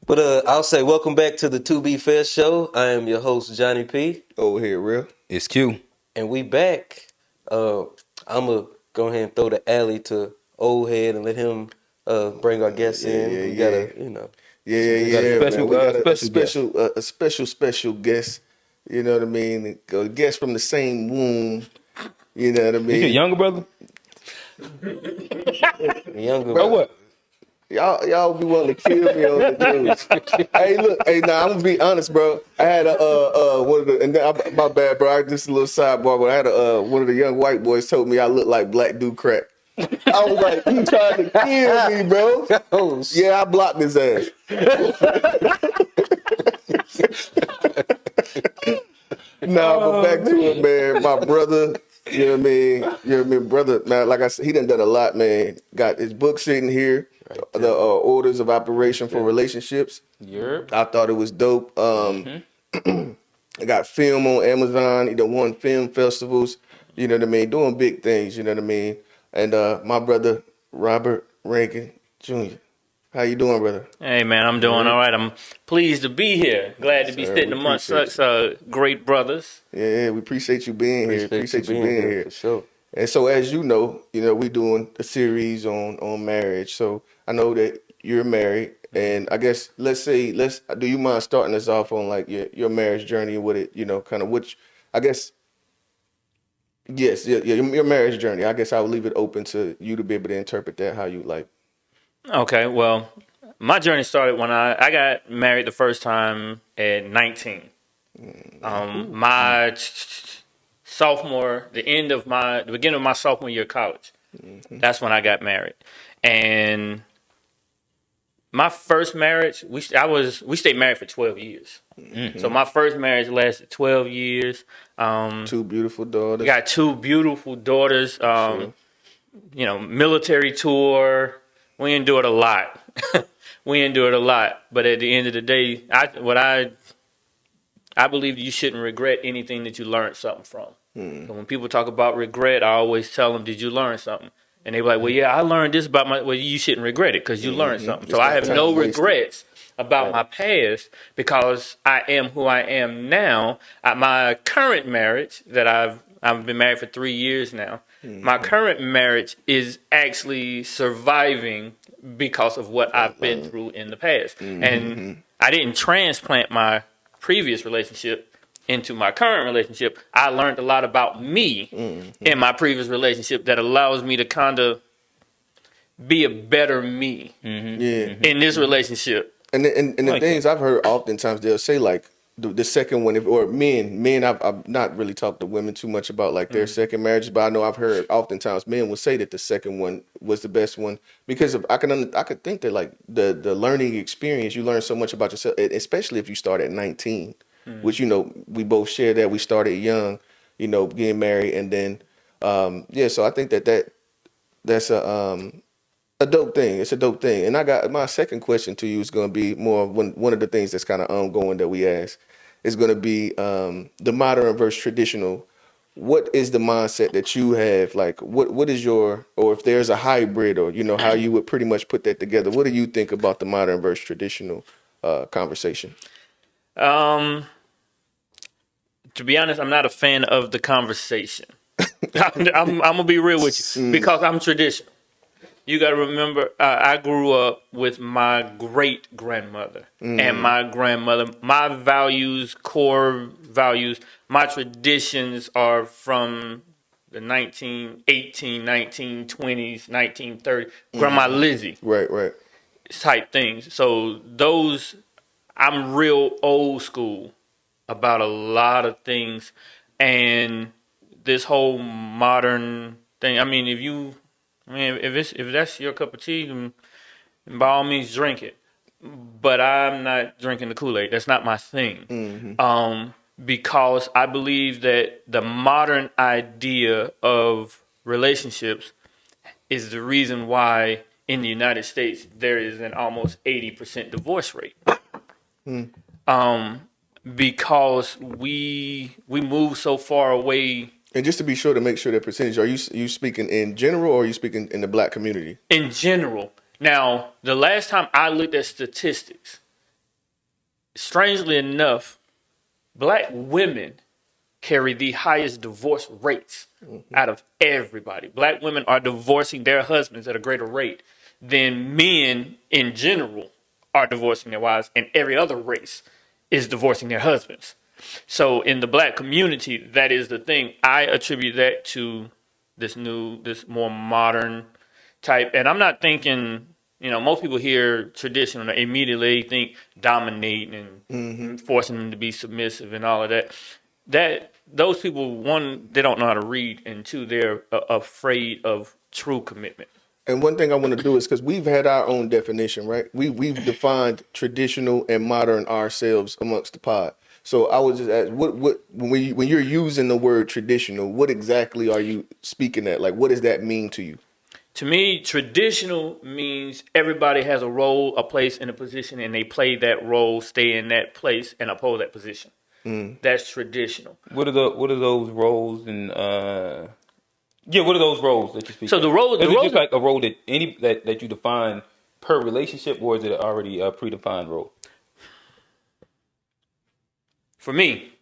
But I'll say welcome back to the To Be Fair show. I am your host Johnny P, Over here, real. It's Q. and we back. Uh, I'm gonna go ahead and throw the alley to Old Head and let him bring our guests Yeah, in. yeah, We got yeah. a Yeah, some yeah, We got a business yeah, to man. special We got a special guest. special guest. You know what I mean? A guest from the same womb. You know what I This your mean? younger brother? the younger. Oh Bro, what? y'all be wanting to kill me on the news. Hey, look, hey, now I'm gonna be honest, bro. I had a one of the and then my bad, bro. Just a little sidebar, but I had a one of the young white boys told me I look like Black Dude Crack. I was like, you trying to kill me, bro? Oh, Yeah, I blocked his ass. Nah, but Oh back to it, man. man. My brother, you know what I mean? You know what I mean? Brother, man, like I said, he done a lot, man. Got his book sitting here, right the there, Orders of right Operation for there. Relationships. Yep. I thought it was dope. I got film on Amazon. He done won film festivals. You know what I mean? Doing big things. You know what I mean? And my brother Robert Rankin Jr. How you doing, brother? Hey man, I'm doing all Yep. right. I'm pleased to be here. Glad to be Sir, we sitting amongst appreciate such you. great brothers. Yeah, we appreciate you being here. Appreciate you Appreciate you being being here for here. sure. And so, as you know, we doing a series on marriage. So I know that you're married, and I guess let's do you mind starting us off on like your marriage journey and what it kind of which I guess yes your marriage journey. I guess I would leave it open to you to be able to interpret that how you like. Okay, well, my journey started when I got married the first time at 19. Ooh. My sophomore, the beginning of my sophomore year of college. Hmm. That's when I got married, and my first marriage, we stayed married for 12 years. So Hmm. my first marriage lasted 12 years. Um, Two beautiful daughters got two beautiful daughters. for sure. Military tour. We endured a lot. We endured a lot. But at the end of the day, I believe you shouldn't regret anything that you learned something from. Hmm. So when people talk about regret, I always tell them, "Did you learn something?" And they be like, "Well, yeah, I learned this about my." Well, you shouldn't regret it because you learned something. So It's I not have no time wasted. regrets about Right. my past because I am who I am now. At my current marriage that I've been married for 3 years now. My Hmm. current marriage is actually surviving because of what I've been through in the past. And Hmm. I didn't transplant my previous relationship into my current relationship. I learned a lot about me Hmm. in my previous relationship that allows me to kind of be a better me Yeah. in this relationship. And the Like that. things I've heard oftentimes they'll say like the second one if, or men I've not really talked to women too much about like their second marriages, but I know I've heard oftentimes men will say that the second one was the best one because of I could think that like the learning experience you learn so much about yourself, especially if you start at 19, which we both share that we started young, getting married and then yeah, so I think that's a dope thing. It's a dope thing. And I got my second question to you is going to be more of one of the things that's kind of ongoing that we ask is going to be the modern versus traditional. What is the mindset that you have? Like, what is your, or if there's a hybrid, or how you would pretty much put that together? What do you think about the modern versus traditional conversation? Um, to be honest, I'm not a fan of the conversation. I'm gonna be real with you Mm, because I'm traditional. You got to remember, I grew up with my great grandmother and mm, my grandmother. My values, core values, my traditions are from the 1918, 1920s, 1930s. Grandma mm. Lizzie Right, right. type things. So those, I'm real old school about a lot of things, and this whole modern thing. I mean, if that's your cup of tea, then by all means drink it. But I'm not drinking the Kool Aid. That's not my thing. Hmm. Because I believe that the modern idea of relationships is the reason why in the United States there is an almost 80% divorce rate. Um, because we move so far away And just to be sure to make sure that percentage, are you speaking in general or are you speaking in the black community? in general. Now, the last time I looked at statistics, strangely enough, black women carry the highest divorce rates out of everybody. Black women are divorcing their husbands at a greater rate than men in general are divorcing their wives, and every other race is divorcing their husbands. So in the black community, that is the thing. I attribute that to this more modern type. And I'm not thinking, most people hear traditional, immediately think dominating and forcing them to be submissive and all of that. Those people, one, they don't know how to read, and two, they're afraid of true commitment. And one thing I want to do is because we've had our own definition, right? We've defined traditional and modern ourselves amongst the pod. So I was just ask, what when you're using the word traditional, what exactly are you speaking at? Like, what does that mean to you? To me, traditional means everybody has a role, a place, and a position, and they play that role, stay in that place, and uphold that position. That's traditional. What are those roles and what are those roles that you speak? So the role, is it just like a role that you define per relationship, or is it already a predefined role? For me,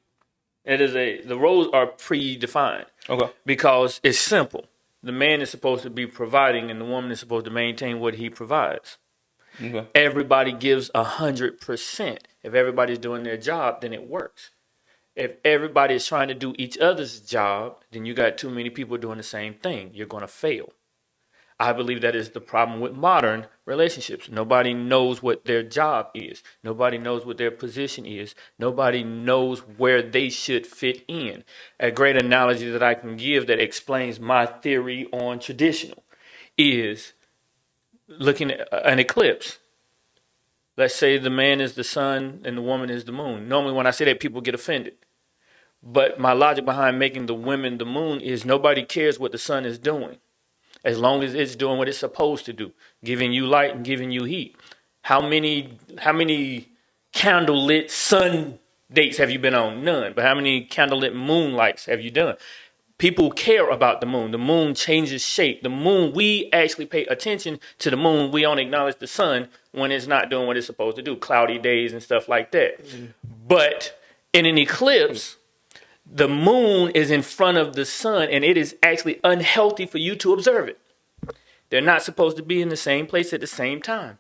the roles are predefined. Okay. Because it's simple. The man is supposed to be providing, and the woman is supposed to maintain what he provides. Okay. Everybody gives 100%. If everybody's doing their job, then it works. If everybody is trying to do each other's job, then you got too many people doing the same thing. You're going to fail. I believe that is the problem with modern relationships. Nobody knows what their job is. Nobody knows what their position is. Nobody knows where they should fit in. A great analogy that I can give that explains my theory on traditional is looking at an eclipse. Let's say the man is the sun and the woman is the moon. Normally when I say that, people get offended. But my logic behind making the women the moon is nobody cares what the sun is doing, as long as it's doing what it's supposed to do, giving you light and giving you heat. How many candlelit sun dates have you been on? None. But how many candlelit moonlights have you done? People care about the moon. The moon changes shape. The moon, we actually pay attention to the moon. We don't acknowledge the sun when it's not doing what it's supposed to do, cloudy days and stuff like that. But in an eclipse, the moon is in front of the sun, and it is actually unhealthy for you to observe it. They're not supposed to be in the same place at the same time.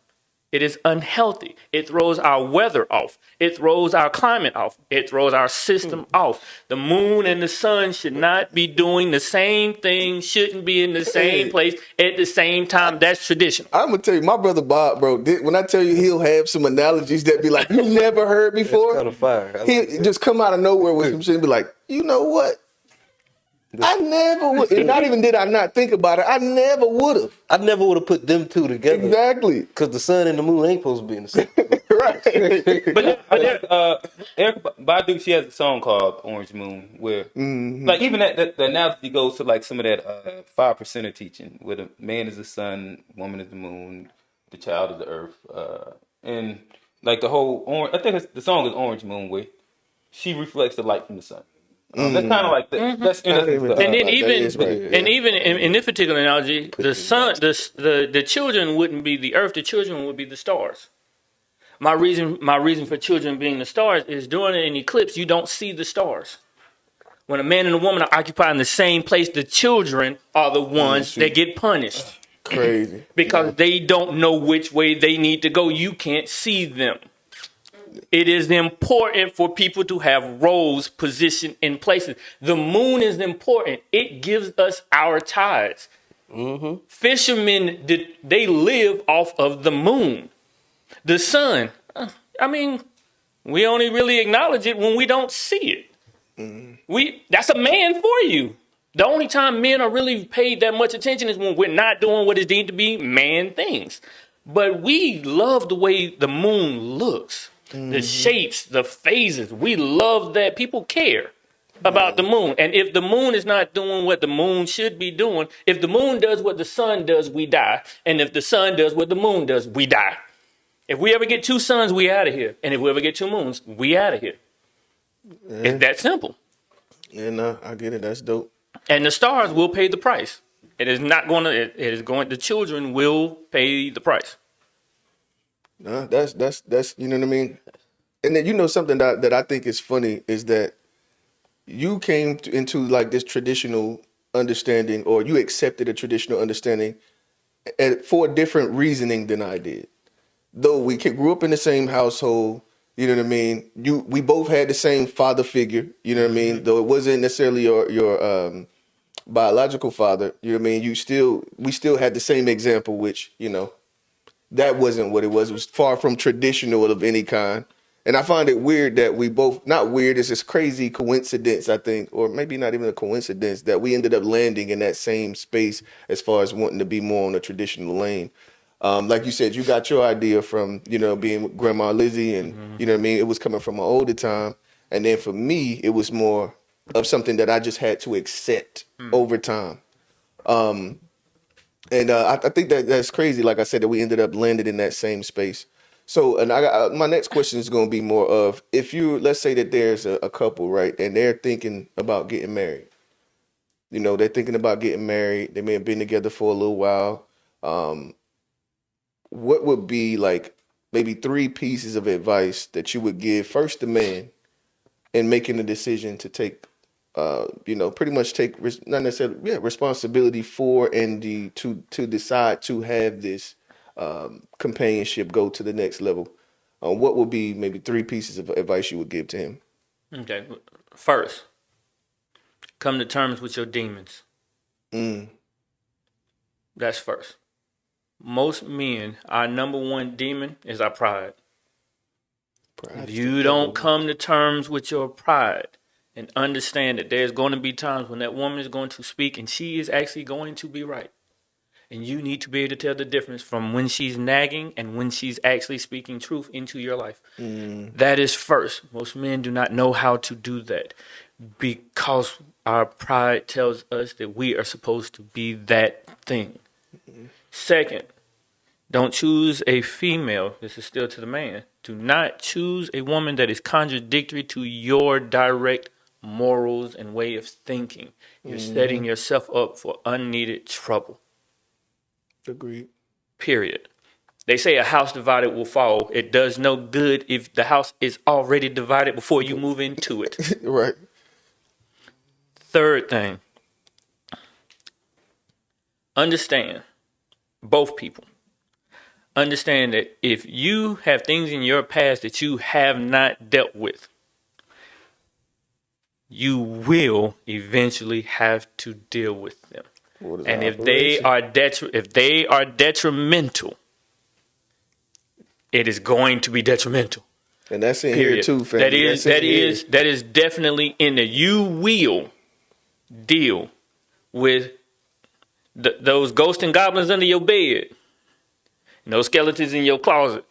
It is unhealthy. It throws our weather off. It throws our climate off. It throws our system off. The moon and the sun should not be doing the same thing, shouldn't be in the same place at the same time. That's traditional. I'm gonna tell you, my brother Bob, bro. When I tell you, he'll have some analogies that be like you never heard before. Kind of fire. He'll just come out of nowhere with some shit and be like, you know what? I never would. And not even did I not think about it. I never would have. I never would have put them two together. Exactly. Because the sun and the moon ain't supposed to be in the same. Right. But Erica Badu, she has a song called Orange Moon, where like even that the analogy goes to like some of that 5%er teaching, where the man is the sun, woman is the moon, the child is the earth, and like the whole orange. I think the song is Orange Moon, where she reflects the light from the sun. That's kind of like that's in essence, And then right, in this particular analogy, the sun, the children wouldn't be the earth. The children would be the stars. My reason for children being the stars is during an eclipse, you don't see the stars. When a man and a woman are occupying the same place, the children are the ones that get punished. Crazy. Because they don't know which way they need to go. You can't see them. It is important for people to have roles positioned in places. The moon is important. It gives us our tides. Fishermen, they live off of the moon. The sun, we only really acknowledge it when we don't see it. That's a man for you. The only time men are really paid that much attention is when we're not doing what is deemed to be man things. But we love the way the moon looks. The shapes, the phases. We love that. People care about the moon. And if the moon is not doing what the moon should be doing, if the moon does what the sun does, we die. And if the sun does what the moon does, we die. If we ever get two suns, we out of here. And if we ever get two moons, we out of here. It's that simple. Yeah, I get it. That's dope. And the stars will pay the price. It is not going to, it is going, the children will pay the price. That's you know what I mean? And then something that I think is funny is that you came into like this traditional understanding, or you accepted a traditional understanding for a different reasoning than I did. Though we grew up in the same household, you know what I mean. We both had the same father figure, you know what I mean. Though it wasn't necessarily your biological father, you know what I mean. We still had the same example, which that wasn't what it was. It was far from traditional of any kind. And I find it weird that we both, not weird, it's this crazy coincidence, I think, or maybe not even a coincidence, that we ended up landing in that same space as far as wanting to be more on a traditional lane. Like you said, you got your idea from, being with Grandma Lizzie, and, you know what I mean? It was coming from an older time. And then for me, it was more of something that I just had to accept over time. And I think that's crazy. Like I said, that we ended up landed in that same space. So, and my next question is going to be more of, if let's say that there's a couple, right, and they're thinking about getting married. They're thinking about getting married. They may have been together for a little while. Um, what would be like maybe three pieces of advice that you would give first the man in making the decision to take, pretty much take not necessarily responsibility for, and to decide to have this companionship go to the next level. What would be maybe three pieces of advice you would give to him? Okay. First, come to terms with your demons. Mm, That's first. Most men, our number one demon is our pride. If perhaps the you don't devil. come to terms with your pride and understand that there's going to be times when that woman is going to speak and she is actually going to be right. And you need to be able to tell the difference from when she's nagging and when she's actually speaking truth into your life. Mm, That is first. Most men do not know how to do that because our pride tells us that we are supposed to be that thing. Second, don't choose a female. This is still to the man. Do not choose a woman that is contradictory to your direct morals and way of thinking. You're setting yourself up for unneeded trouble. agreed. Period. They say a house divided will fall. It does no good if the house is already divided before you move into it. Right. Third thing, understand, both people, understand that if you have things in your past that you have not dealt with, you will eventually have to deal with them. What is And our if they operation? are detrimental, it is going to be detrimental. And that's in here Period. too, family. That's in here. That is definitely in there. You will deal with those ghosts and goblins under your bed, and those skeletons in your closet.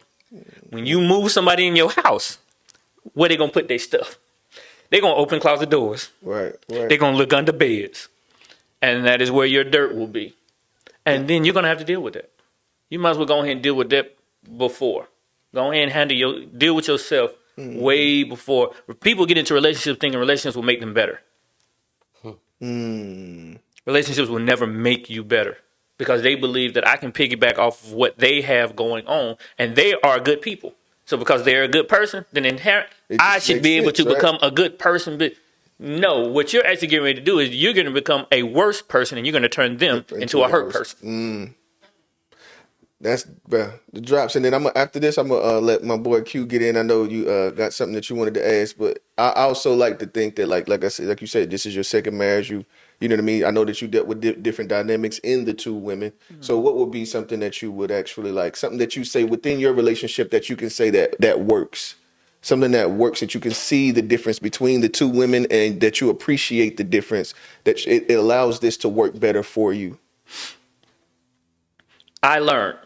When you move somebody in your house, where they gonna put their stuff? They gonna open closet doors. Right. They Right. gonna look under beds, and that is where your dirt will be. And then you're gonna have to deal with that. You might as well go ahead and deal with that before. Go ahead and deal with yourself way before. People get into relationships thinking relationships will make them better. Mm, Relationships will never make you better because they believe that I can piggyback off of what they have going on, and they are good people. So because they're a good person, then inherent, it I just should makes be able sense, to right? become a good person. But no, what you're actually getting ready to do is you're going to become a worse person, and you're going to turn them into a hurt person. That's bruh, the drops, and then after this, I'm gonna let my boy Q get in. I know you got something that you wanted to ask, but I also like to think that like I said, like you said, this is your second marriage. You know what I mean. I know that you dealt with different dynamics in the two women. So what would be something that you would actually like, something that you say within your relationship that you can say that works, something that works, that you can see the difference between the two women, and that you appreciate the difference, that it allows this to work better for you. I learned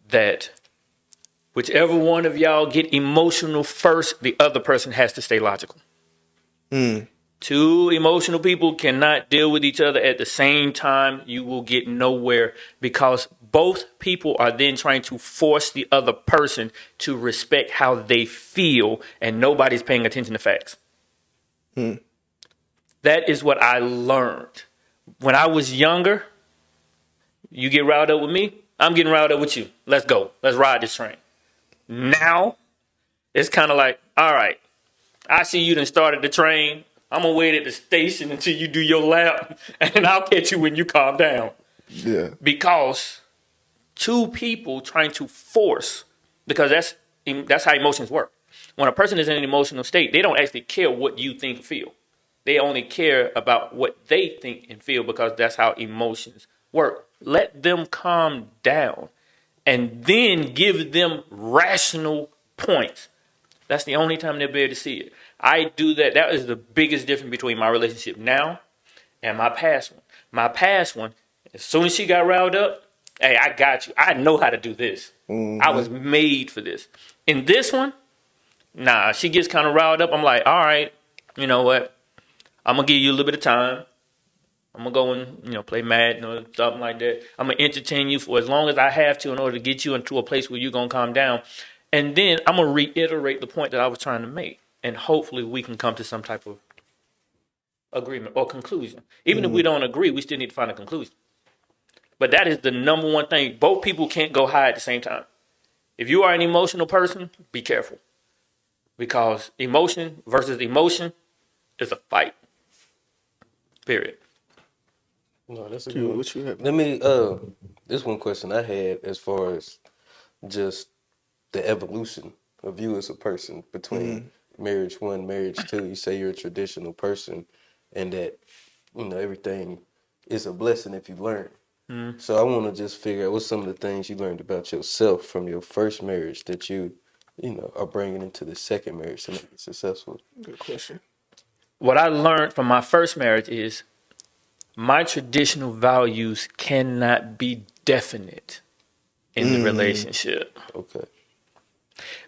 that whichever one of y'all get emotional first, the other person has to stay logical. Two emotional people cannot deal with each other at the same time. You will get nowhere because both people are then trying to force the other person to respect how they feel, and nobody's paying attention to facts. That is what I learned. When I was younger, you get riled up with me, I'm getting riled up with you. Let's go. Let's ride this train. Now, It's kind of like, all right, I see you done started the train. I'm gonna wait at the station until you do your lap, and I'll catch you when you calm down. Yeah. Because two people trying to force, because that's how emotions work. When a person is in an emotional state, they don't actually care what you think and feel. They only care about what they think and feel because that's how emotions work. Let them calm down and then give them rational points. That's the only time they'll be able to see it. I do that. That is the biggest difference between my relationship now and my past one. My past one, as soon as she got riled up, hey, I got you. I know how to do this. I was made for this. In this one, nah, she gets kind of riled up. I'm like, all right, you know what? I'm gonna give you a little bit of time. I'm gonna go and play Madden or something like that. I'm gonna entertain you for as long as I have to in order to get you into a place where you're gonna calm down, and then I'm gonna reiterate the point that I was trying to make, and hopefully we can come to some type of agreement or conclusion. Even if we don't agree, we still need to find a conclusion. But that is the number one thing. Both people can't go high at the same time. If you are an emotional person, be careful because emotion versus emotion is a fight. Period. No, that's a good Q, one. what you have? Let me this one question I had as far as just the evolution of you as a person between marriage one, marriage two. You say you're a traditional person and that everything is a blessing if you learn. So I want to just figure out what's some of the things you learned about yourself from your first marriage that you are bringing into the second marriage to make it successful. Good question. What I learned from my first marriage is my traditional values cannot be definite in the relationship. Okay.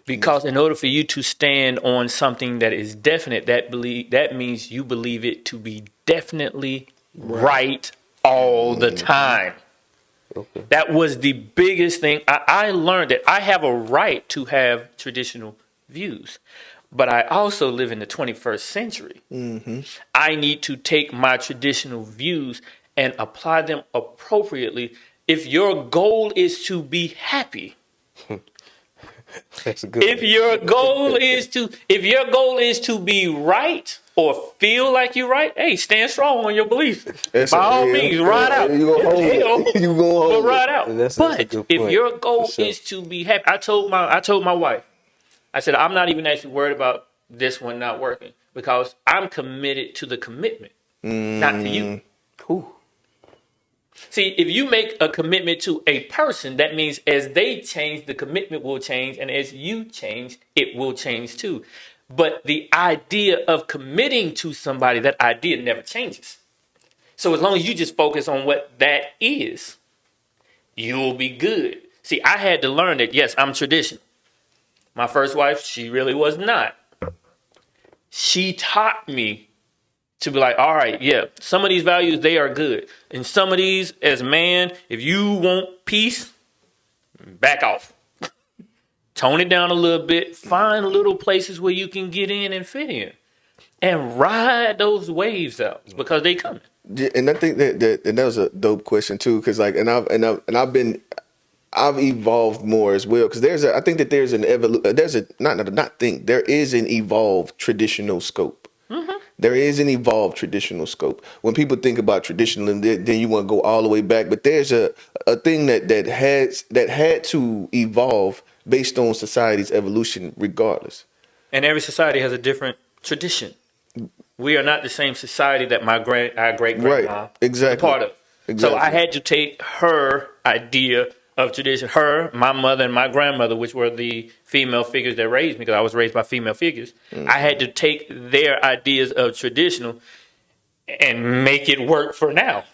Because in order for you to stand on something that is definite, that means you believe it to be definitely right all the time. Okay. That was the biggest thing. I learned that I have a right to have traditional views, but I also live in the 21st century. I need to take my traditional views and apply them appropriately. If your goal is to be happy, That's a good if one. your goal is to be right or feel like you're right, hey, stand strong on your beliefs. That's By all means, ride out. You gonna It's hold hell, it. You gonna but hold ride it. out. That's a But good if point your for goal sure. is to be happy, I told my wife, I said I'm not even actually worried about this one not working because I'm committed to the commitment, not to you. Whew. See, if you make a commitment to a person, that means as they change, the commitment will change, and as you change, it will change too. But the idea of committing to somebody, that idea never changes. So as long as you just focus on what that is, you'll be good. See, I had to learn that, yes, I'm traditional. My first wife, she really was not. She taught me to be like, all right, yeah, some of these values, they are good. And some of these, as a man, if you want peace, back off. Tone it down a little bit. Find little places where you can get in and fit in. And ride those waves out because they coming. Yeah, and I think that was a dope question too, because like, I've evolved more as well, because I think that there's an there is an evolved traditional scope. There is an evolved traditional scope. When people think about traditional, then you want to go all the way back, but there's a thing that had to evolve based on society's evolution, regardless. And every society has a different tradition. We are not the same society that our great Right. grandma was a Exactly. part of. So I Exactly. had to take her idea of tradition, her, my mother, and my grandmother, which were the female figures that raised me, because I was raised by female figures. I had to take their ideas of traditional and make it work for now.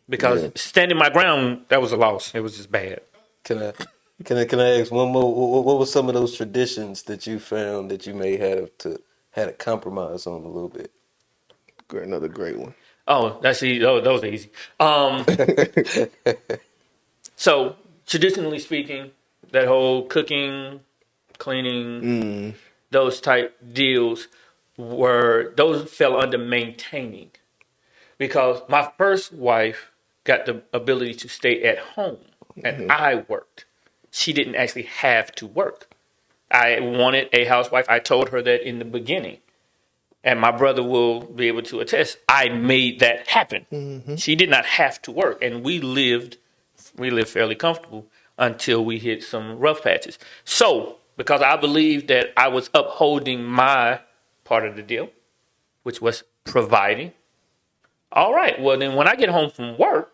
Because Yeah. standing my ground, that was a loss. It was just bad. Can I can I ask one more? What were some of those traditions that you found that you may have to had a compromise on a little bit? Another great one. Oh, that's easy. Oh, those are easy. So traditionally speaking, that whole cooking, cleaning, those type deals those fell under maintaining, because my first wife got the ability to stay at home and I worked. She didn't actually have to work. I wanted a housewife. I told her that in the beginning. And my brother will be able to attest. I made that happen. She did not have to work. And we lived fairly comfortable until we hit some rough patches. So, because I believed that I was upholding my part of the deal, which was providing. All right, well, then when I get home from work,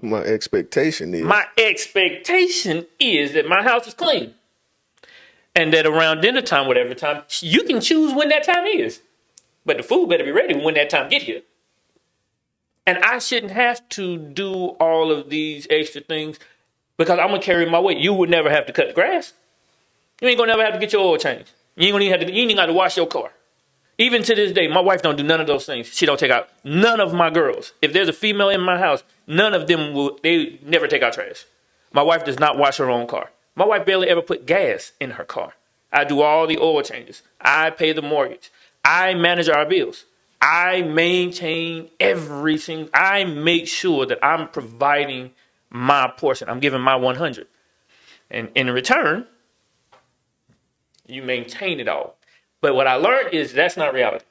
My expectation is my expectation is that my house is clean. And that around dinner time, whatever time, you can choose when that time is. But the food better be ready when that time get here. And I shouldn't have to do all of these extra things because I'm going to carry my weight. You would never have to cut the grass. You ain't going to never have to get your oil changed. You ain't even got to wash your car. Even to this day, my wife don't do none of those things. She don't take out none of my girls. If there's a female in my house, none of them they never take out trash. My wife does not wash her own car. My wife barely ever put gas in her car. I do all the oil changes. I pay the mortgage. I manage our bills. I maintain everything. I make sure that I'm providing my portion. I'm giving my 100. And in return, you maintain it all. But what I learned is that's not reality.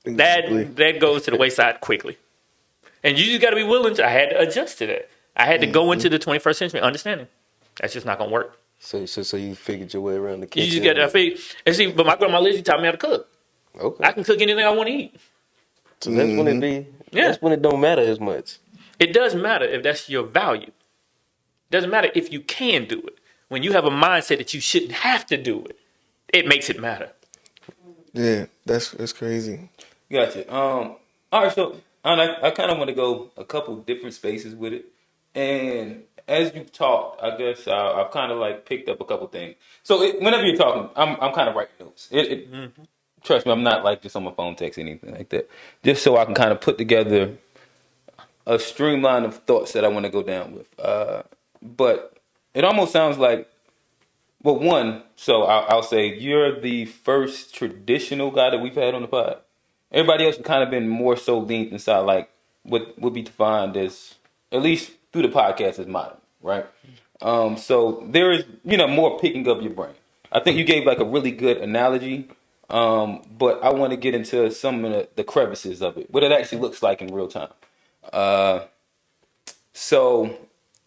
exactly. That goes to the wayside quickly. And you just got to be willing to, I had to adjust to that. I had to go into the 21st century understanding. That's just not going to work. So you figured your way around the You kitchen. just got to figure. And see, but my grandma Lizzie taught me how to cook. Okay. I can cook anything I want to eat. So that's when it be. Yeah. That's when it don't matter as much. It doesn't matter if that's your value. It doesn't matter if you can do it. When you have a mindset that you shouldn't have to do it, it makes it matter. Yeah, that's crazy. Gotcha. All right. So I kind of want to go a couple different spaces with it, and as you've talked, I guess I've kind of like picked up a couple things. So whenever you're talking, I'm kind of writing notes. Trust me, I'm not like just on my phone text anything like that. Just so I can kind of put together a streamline of thoughts that I want to go down with. But it almost sounds like, well, one. So I'll say you're the first traditional guy that we've had on the pod. Everybody else has kind of been more so leaned inside, like what would be defined as, at least through the podcast, as modern, right? So there is, more picking up your brain. I think you gave like a really good analogy, but I want to get into some of the crevices of it, what it actually looks like in real time. So,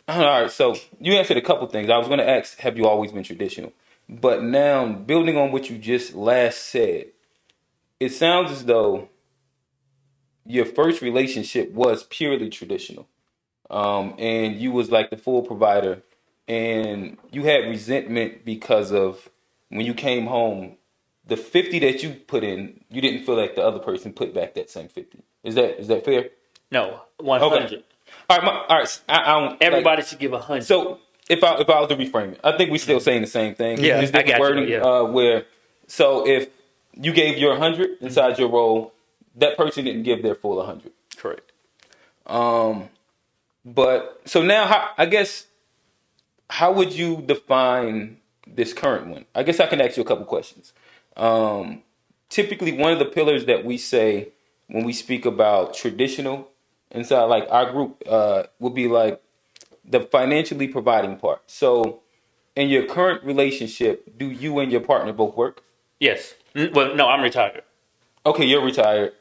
all right. So you answered a couple things. I was going to ask, have you always been traditional? But now, building on what you just last said, it sounds as though your first relationship was purely traditional, and you was like the full provider, and you had resentment because of when you came home, the 50 that you put in, you didn't feel like the other person put back that same 50. Is that fair? No, 100. Okay. All right. All right. I don't, Everybody should give 100. So if I was to reframe it, I think we're still saying the same thing. Yeah, It's I different got you, wording. yeah. Where so if you gave your 100 inside your role, that person didn't give their full 100. Correct. But so now, how would you define this current one? I guess I can ask you a couple questions. Typically, one of the pillars that we say when we speak about traditional inside, like our group, would be like the financially providing part. So, in your current relationship, do you and your partner both work? Yes. Well, no, I'm retired. Okay, you're retired,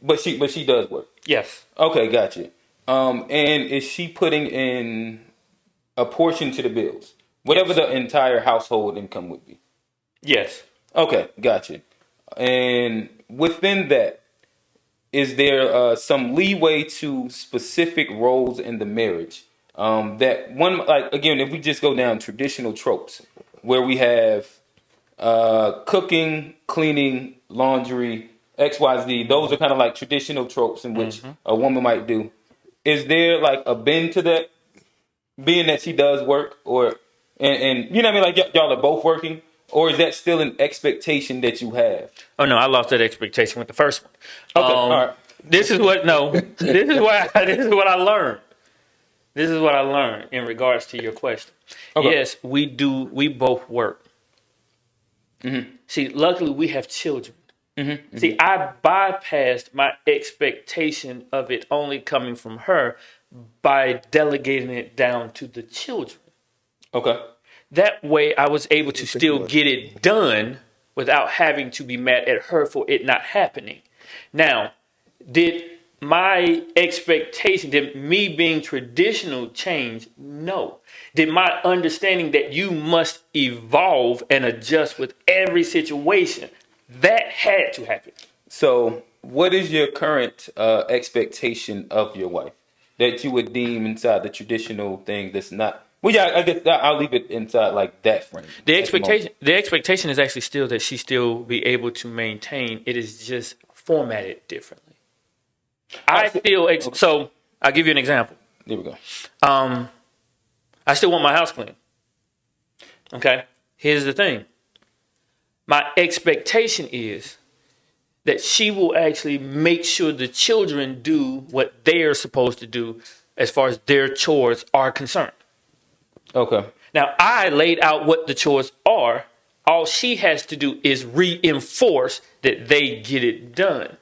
but she does work. Yes. Okay, gotcha. And is she putting in a portion to the bills, whatever the entire household income would be? Yes. Okay, gotcha. And within that, is there some leeway to specific roles in the marriage? That one, like again, if we just go down traditional tropes, where we have cooking, cleaning, laundry, XYZ, those are kind of like traditional tropes in which a woman might do. Is there like a bend to that, being that she does work, or and you know what I mean, like y'all are both working, or is that still an expectation that you have? Oh no, I lost that expectation with the first one. Okay, all right. This is what This is what I learned. This is what I learned in regards to your question. Okay. Yes, we do. We both work. See, luckily we have children. See, I bypassed my expectation of it only coming from her by delegating it down to the children. Okay. That way, I was able to I think you still was. get it done without having to be mad at her for it not happening. Now, did my expectation, did me being traditional change? No. Did my understanding that you must evolve and adjust with every situation? That had to happen. So, what is your current expectation of your wife that you would deem inside the traditional thing that's not? Well, yeah, I guess I'll leave it inside like that frame at the moment. The expectation is actually still that she still be able to maintain. It is just formatted differently. I still Okay, so I'll give you an example. there we go. Um, I still want my house clean. Okay. Here's the thing. My expectation is that she will actually make sure the children do what they are supposed to do as far as their chores are concerned. Okay. Now, I laid out what the chores are. All she has to do is reinforce that they get it done.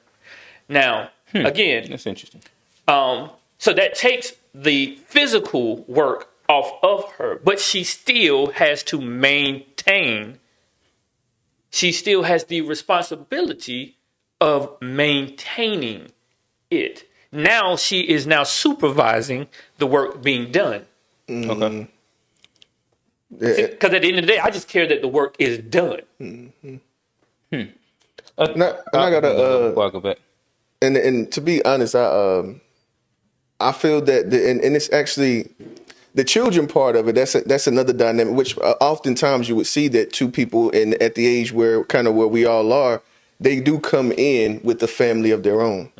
Now, again, That's interesting. so that takes the physical work off of her, but she still has to maintain. She still has the responsibility of maintaining it. Now she is now supervising the work being done. Okay. Because at the end of the day, I just care that the work is done. And I gotta Before I go back. and to be honest, I feel that and it's actually the children part of it. That's another dynamic, which oftentimes you would see that two people in at the age where kind of where we all are, they do come in with a family of their own.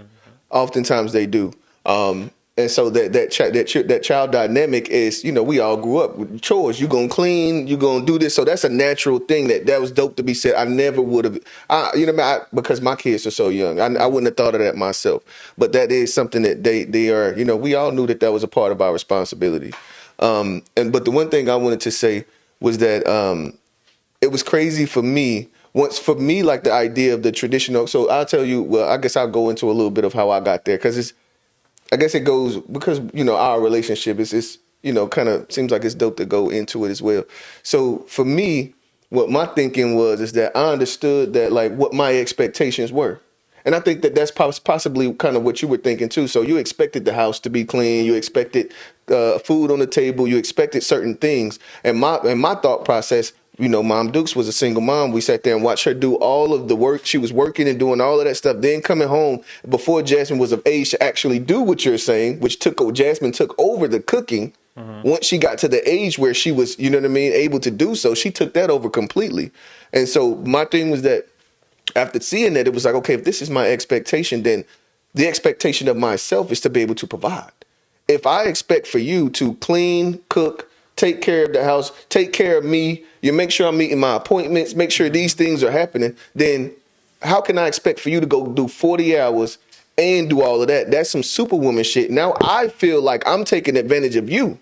Oftentimes they do. And so that child dynamic is, we all grew up with chores. You gonna clean, you gonna do this. So that's a natural thing that was dope to be said. I never would have, because my kids are so young. I wouldn't have thought of that myself. But that is something that they are. We all knew that was a part of our responsibility. But the one thing I wanted to say was that it was crazy for me. Like the idea of the traditional. So I'll tell you. Well, I guess I'll go into a little bit of how I got there because I guess it goes because our relationship is kind of seems like it's dope to go into it as well. So for me, what my thinking was is that I understood that like what my expectations were, and I think that that's possibly kind of what you were thinking too. So you expected the house to be clean, you expected food on the table, you expected certain things, and my thought process. Mom Dukes was a single mom. We sat there and watched her do all of the work. She was working and doing all of that stuff. Then coming home before Jasmine was of age to actually do what you're saying, which Jasmine took over the cooking. Once she got to the age where she was, able to do so, she took that over completely. And so my thing was that after seeing that, it was like, okay, if this is my expectation, then the expectation of myself is to be able to provide. If I expect for you to clean, cook, take care of the house, take care of me, you make sure I'm meeting my appointments, make sure these things are happening, then how can I expect for you to go do 40 hours and do all of that? That's some superwoman shit. Now I feel like I'm taking advantage of you.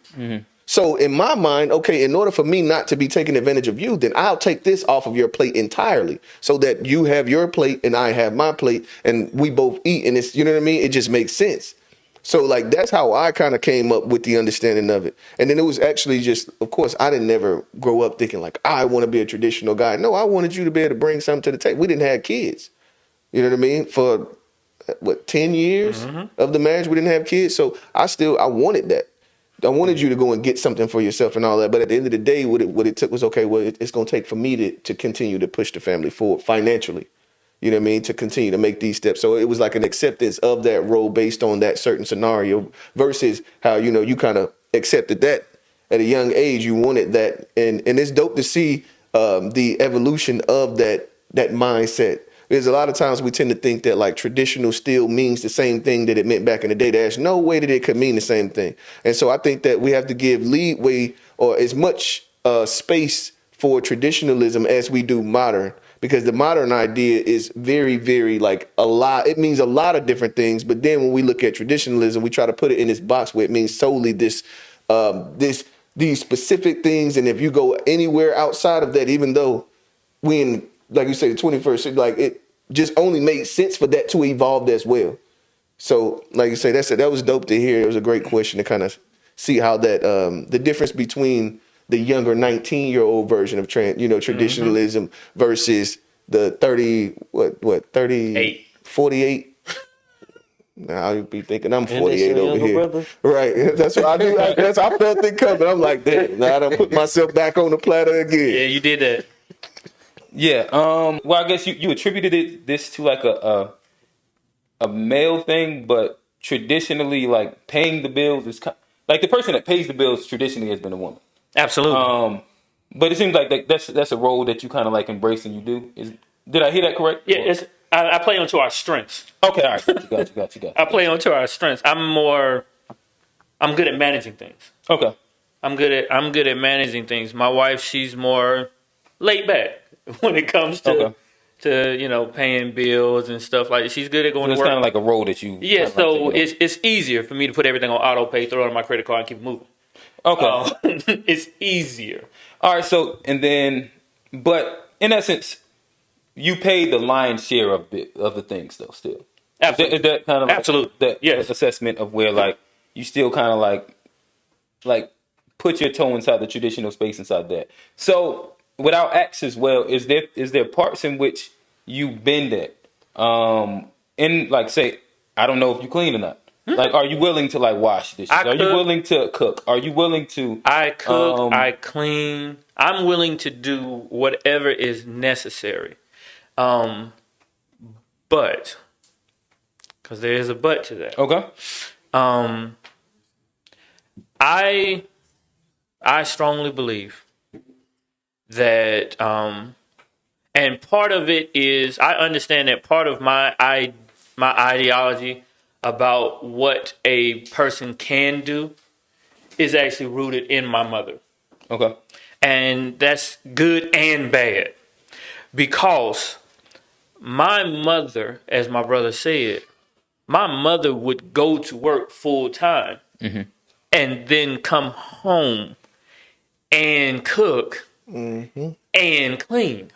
So in my mind, okay, in order for me not to be taking advantage of you, then I'll take this off of your plate entirely so that you have your plate and I have my plate and we both eat. And it's, you know what I mean? It just makes sense. So like, that's how I kind of came up with the understanding of it. And then it was actually just, of course, I didn't never grow up thinking like, I want to be a traditional guy. No, I wanted you to be able to bring something to the table. We didn't have kids. You know what I mean? For 10 years of the marriage, we didn't have kids. So I wanted that. I wanted you to go and get something for yourself and all that. But at the end of the day, what it took was, okay, well, it's going to take for me to continue to push the family forward financially. You know what I mean? To continue to make these steps. So it was like an acceptance of that role based on that certain scenario versus how, you kind of accepted that at a young age. You wanted that. And it's dope to see the evolution of that mindset. Because a lot of times we tend to think that like traditional still means the same thing that it meant back in the day. There's no way that it could mean the same thing. And so I think that we have to give leeway or as much space for traditionalism as we do modern. Because the modern idea is very, very like a lot. It means a lot of different things. But then when we look at traditionalism, we try to put it in this box where it means solely these specific things. And if you go anywhere outside of that, even though we in, like you say, the 21st century, like it just only made sense for that to evolve as well. So, like you say, that was dope to hear. It was a great question to kind of see how that the difference between the younger 19-year-old version of traditionalism versus the 30 8. 48. Now I'll be thinking I'm And that's 48 your over younger here. brother? Right. That's what I do. I felt it coming. I'm like, damn, now I done put myself back on the platter again. Yeah, you did that. Yeah. Well, I guess you attributed this to like a male thing, but traditionally, like paying the bills is like the person that pays the bills traditionally has been a woman. Absolutely. But it seems like that's a role that you kind of like embrace and you do. Did I hear that correct? Yeah, I play onto our strengths. Okay. All right. Got you. I play onto our strengths. I'm good at managing things. Okay. I'm good at managing things. My wife, she's more laid back when it comes to Okay. paying bills and stuff like that. She's good at going So to it's work. kind of like a role that you. Yeah, kinda like so taking it's easier for me to put everything on auto pay, throw it on my credit card, and keep it moving. over. Okay. It's easier. All right. So and then, but in essence, you pay the lion's share of the things though. Still, Absolutely. is that kind of like Absolutely. that Yes. assessment of where like you still kind of like put your toe inside the traditional space inside that. So without acts as well, is there parts in which you bend at? In like say, I don't know if you clean or not. Like, are you willing to like wash dishes? I Are you cook. willing to cook? Are you willing to? I cook. I Um, clean. I'm willing to do whatever is necessary. Um, but because there is a but to that. okay. Um, I I strongly believe that, and part of it is I understand that part of my ideology about what a person can do is actually rooted in my mother, Okay. and that's good and bad because my mother, as my brother said, my mother would go to work full time and then come home and cook and clean.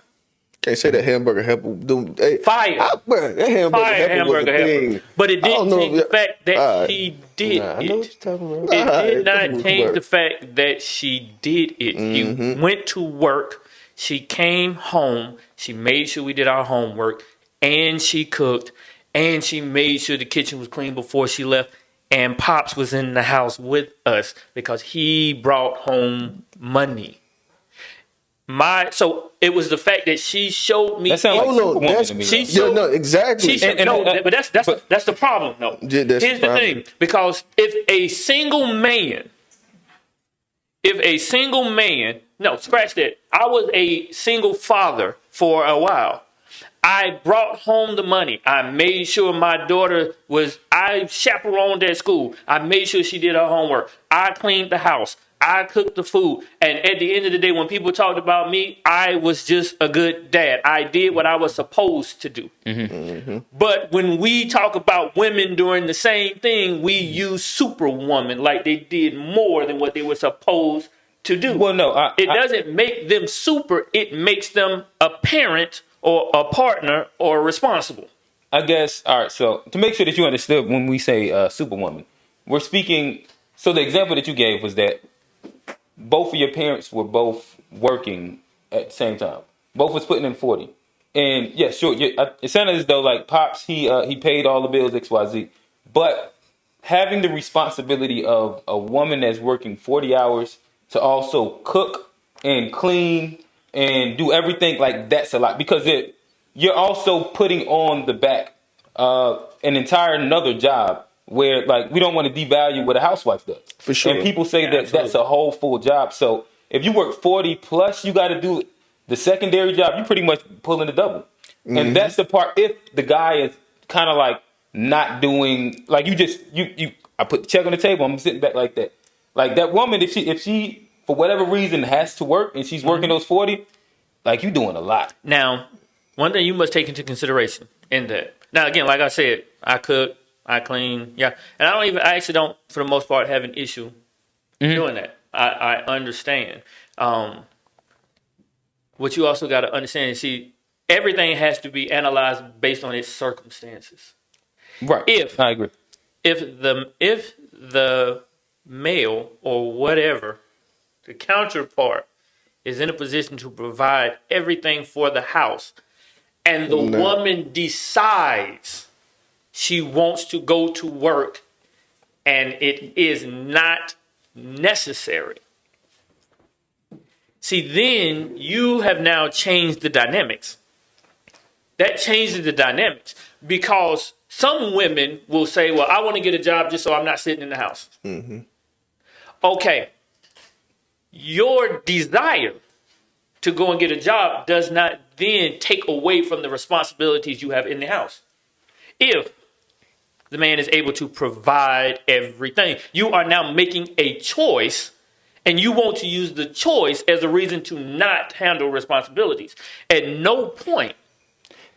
Can't say that hamburger helper. Hey, Fire. bro, that hamburger Fire helper was a hamburger helper. thing. But it I don't didn't know change the fact that all right. she did Nah, I know what it. you're talking about. It did That not was change work. the fact that she did it. She went to work. She came home. She made sure we did our homework. And she cooked. And she made sure the kitchen was clean before she left. And Pops was in the house with us because he brought home money. So it was the fact that she showed me. That sounds like Hold on, Superwoman that's to me. She though. yeah, showed- no, exactly. She should, And- no, and- but that's the problem. No, Yeah, that's here's the the problem. thing: because no, scratch that. I was a single father for a while. I brought home the money. I made sure my daughter I chaperoned at school. I made sure she did her homework. I cleaned the house. I cooked the food. And at the end of the day, when people talked about me, I was just a good dad. I did what I was supposed to do. But when we talk about women doing the same thing, we use superwoman like they did more than what they were supposed to do. Well, no, It doesn't make them super. It makes them a parent or a partner or responsible. I guess, all right, so to make sure that you understood when we say Superwoman, we're speaking. So the example that you gave was that both of your parents were both working at the same time. Both was putting in 40. And yeah, sure, it sounded as though like Pops, he paid all the bills, XYZ. But having the responsibility of a woman that's working 40 hours to also cook and clean and do everything, like that's a lot because you're also putting on the back an entire another job where like we don't want to devalue what a housewife does. For sure. And people say Yeah, that that's a whole full job. So if you work 40 plus, you got to do the secondary job. You're pretty much pulling the double. And that's the part. If the guy is kind of like not doing like you I put the check on the table. I'm sitting back like that. Like that woman, if she for whatever reason has to work and she's working those 40, like you doing a lot. Now, one thing you must take into consideration in that. Now, again, like I said, I cook, I clean, yeah, and I actually don't, for the most part, have an issue doing that. I understand. What you also got to understand is, see, everything has to be analyzed based on its circumstances. Right. If I agree. if the male or whatever The counterpart is in a position to provide everything for the house. And the Nah. woman decides she wants to go to work and it is not necessary. See, then you have now changed the dynamics. That changes the dynamics because some women will say, well, I want to get a job just so I'm not sitting in the house. Mm-hmm. Okay. Your desire to go and get a job does not then take away from the responsibilities you have in the house. If the man is able to provide everything, you are now making a choice and you want to use the choice as a reason to not handle responsibilities. At no point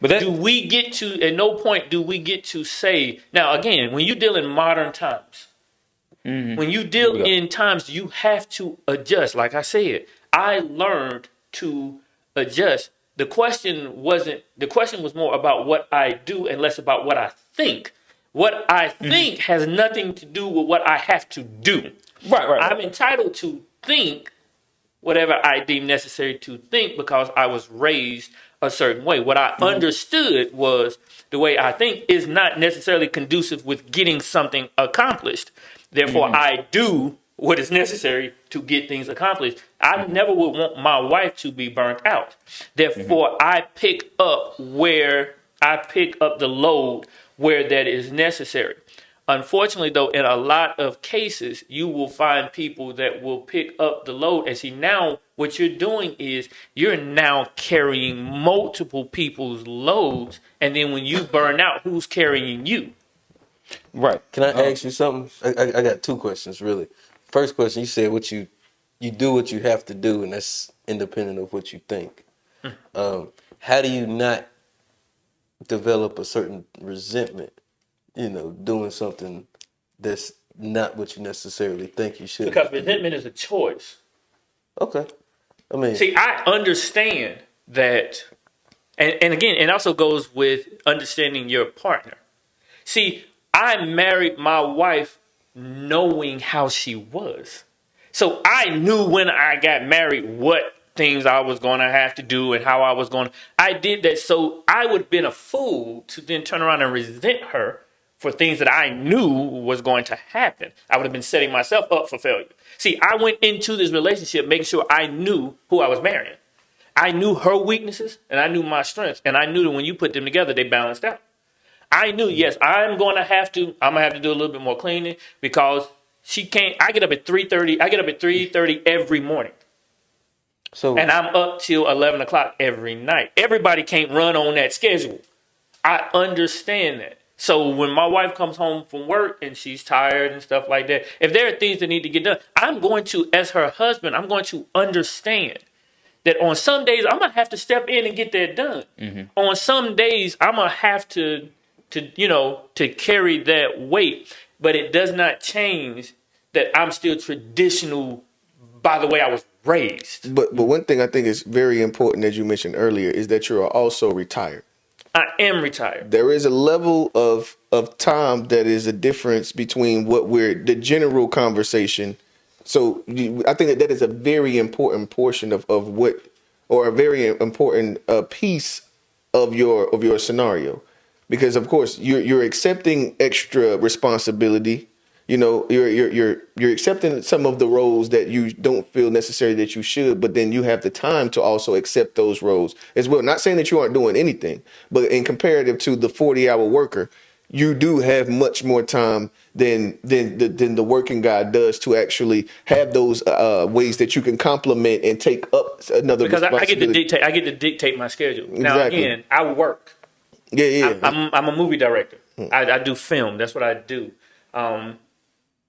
do we get to say, now again, when you deal in modern times, when you deal in times, you have to adjust. Like I said, I learned to adjust. The question was more about what I do and less about what I think. What I think has nothing to do with what I have to do. I'm entitled to think whatever I deem necessary to think because I was raised a certain way. What I understood was the way I think is not necessarily conducive with getting something accomplished. Therefore, I do what is necessary to get things accomplished. I never would want my wife to be burnt out. Therefore, I pick up the load where that is necessary. Unfortunately, though, in a lot of cases, you will find people that will pick up the load. And see, now what you're doing is you're now carrying multiple people's loads. And then when you burn out, who's carrying you? Right. Can I ask you something? I got two questions really. First question, you said you do what you have to do, and that's independent of what you think. How do you not develop a certain resentment? Doing something that's not what you necessarily think you should Because have to do. resentment is a choice. Okay, I mean, See, I understand that. And again, it also goes with understanding your partner. See, I married my wife knowing how she was. So I knew when I got married what things I was going to have to do and how I was going to. I did that so I would have been a fool to then turn around and resent her for things that I knew was going to happen. I would have been setting myself up for failure. See, I went into this relationship making sure I knew who I was marrying. I knew her weaknesses and I knew my strengths. And I knew that when you put them together, they balanced out. I knew, yes, I'm gonna have to do a little bit more cleaning because she can't. I get up at 3:30. I get up at 3:30 every morning. so And I'm up till 11 o'clock every night. Everybody can't run on that schedule. I understand that. So when my wife comes home from work and she's tired and stuff like that, if there are things that need to get done, I'm going to, as her husband, I'm going to understand that on some days I'm gonna have to step in and get that done. On some days I'm gonna have to carry that weight, but it does not change that I'm still traditional by the way I was raised. But one thing I think is very important, as you mentioned earlier, is that you are also retired. I am retired. There is a level of time that is a difference between what we're the general conversation. So I think that is a very important portion of what, or a very important piece of your scenario, because of course you're accepting extra responsibility. You're accepting some of the roles that you don't feel necessary that you should, but then you have the time to also accept those roles as well. Not saying that you aren't doing anything, but in comparative to the 40-hour worker, you do have much more time than the working guy does to actually have those ways that you can complement and take up another Because I responsibility. I get to dictate my schedule. Now Exactly. again, I work. Yeah. I'm a movie director. I do film. That's what I do.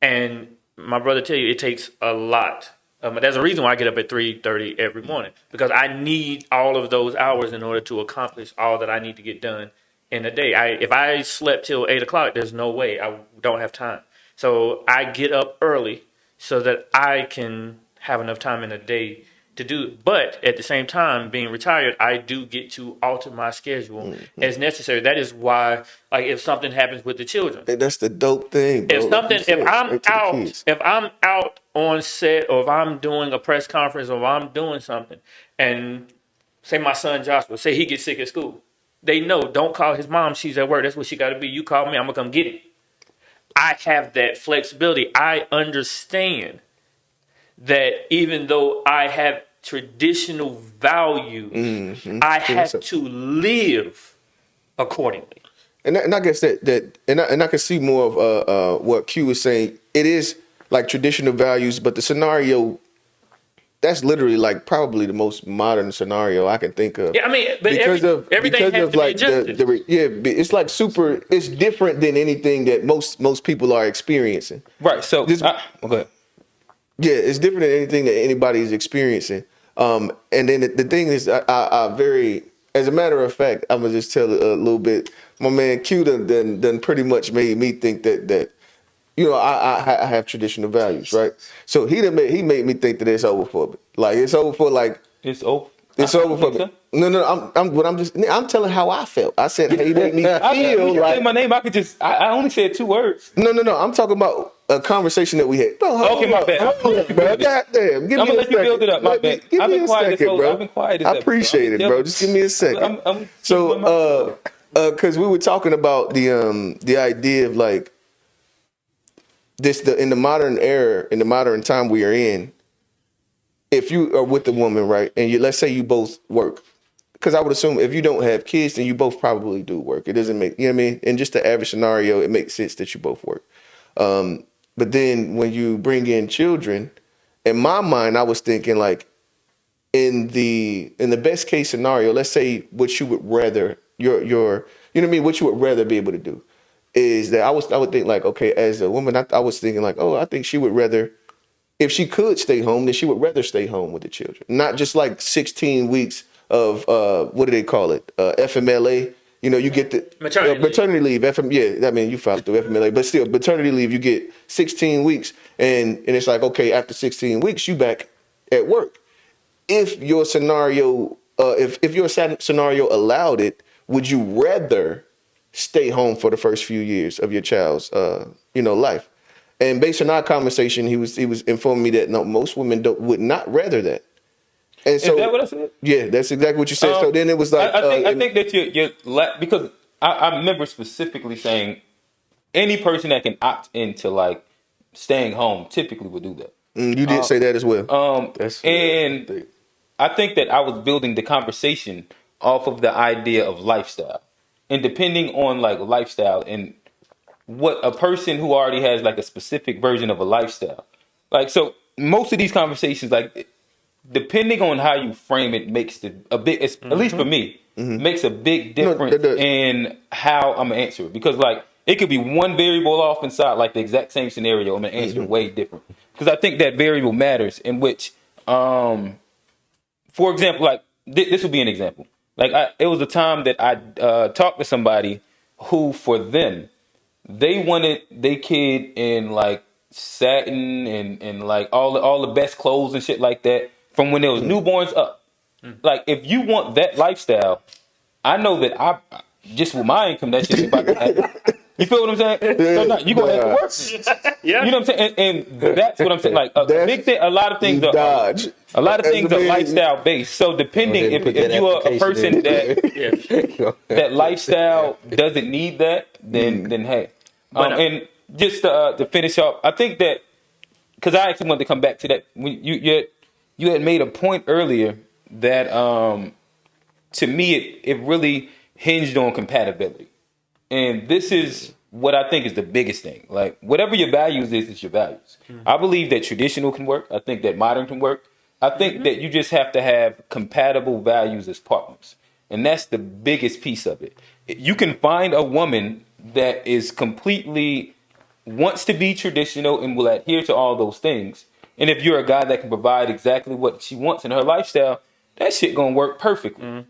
And my brother tell you it takes a lot. There's a reason why I get up at 3:30 every morning because I need all of those hours in order to accomplish all that I need to get done in a day. If I slept till 8 o'clock, there's no way I don't have time. So I get up early so that I can have enough time in a day to do. But at the same time, being retired, I do get to alter my schedule as necessary. That is why, like, if something happens with the children, And that's the dope thing, bro. if Like you something, said, right to the kids. if I'm out on set, or if I'm doing a press conference, or if I'm doing something, and say my son Joshua, say he gets sick at school, they know, don't call his mom. She's at work. That's what she got to be. You call me, I'm gonna come get him. I have that flexibility. I understand that even though I have traditional values, I have to live accordingly. And I guess and I can see more of what Q was saying. It is like traditional values, but the scenario that's literally like probably the most modern scenario I can think of. Yeah, I mean, but everything has to be adjusted. It's like super. It's different than anything that most people are experiencing. Right. So, This, okay. Yeah, it's different than anything that anybody is experiencing. And then the thing is, I very, as a matter of fact, I'm gonna just tell a little bit. My man Q done pretty much made me think that I have traditional values, right? So he made me think that it's over for me. Like it's over for like It's over. it's I over don't for think me. so. No. I'm telling how I felt. I said he made me feel You like say my name. I could just. I only said 2 words. no. I'm talking about a conversation that we had. Bro, Okay, my bad. Hold up, bro. Goddamn. Give I'm me gonna a let you second. build it up. My bad. Give I've me been a quiet this second, whole. bro. I've been quiet this I episode. appreciate it, bro. Just give me a second. I'm keeping my So, mouth shut. because we were talking about the idea of like in the modern era, in the modern time we are in, if you are with a woman, right, and let's say you both work, because I would assume if you don't have kids, then you both probably do work. It doesn't make, you know what I mean? In just the average scenario, it makes sense that you both work. But then when you bring in children, in my mind, I was thinking like in the best case scenario, let's say what you would rather your you know what I mean, what you would rather be able to do is that I would think like, okay, as a woman, I was thinking like, oh, I think she would rather, if she could stay home, then she would rather stay home with the children, not just like 16 weeks of what do they call it, FMLA. You know, you get the maternity leave. Yeah, I mean you filed through FMLA, but still maternity leave. You get 16 weeks, and it's like, okay, after 16 weeks, you back at work. If your scenario, if your scenario allowed it, would you rather stay home for the first few years of your child's, life? And based on our conversation, he was informing me that no, most women would not rather that. And so, Is that what I said? yeah, that's exactly what you said. So then it was like, I think that because I remember specifically saying any person that can opt into like staying home typically would do that. you did say that as well. That's what I And think. I think that I was building the conversation off of the idea of lifestyle, and depending on like lifestyle and what a person who already has like a specific version of a lifestyle, like so most of these conversations like depending on how you frame it makes a big at least for me makes a big No, difference that does. in how I'm gonna answer it, because like it could be one variable off inside like the exact same scenario, I'm gonna answer it way different because I think that variable matters, in which for example, like this would be an example. Like it was a time that I talked to somebody who, for them, they wanted their kid in like satin and like all the best clothes and shit like that from when there was newborns up. Like if you want that lifestyle, I know that I just with my income that shit ain't about to happen. You feel what I'm saying? So no, you gonna have to work. Yeah. You know what I'm saying? And that's what I'm saying. Like a big thing, a lot of things You are dodge. a lot of As things a are man, lifestyle based. So depending Go ahead and put if that you are a application person in. that that lifestyle doesn't need that, then hey. And just to finish up, I think that because I actually wanted to come back to that when you had made a point earlier that to me it really hinged on compatibility. And this is what I think is the biggest thing. Like, whatever your values is, it's your values. I believe that traditional can work. I think that modern can work. I think that you just have to have compatible values as partners. And that's the biggest piece of it. You can find a woman that is completely wants to be traditional and will adhere to all those things. And if you're a guy that can provide exactly what she wants in her lifestyle, that shit gonna work perfectly.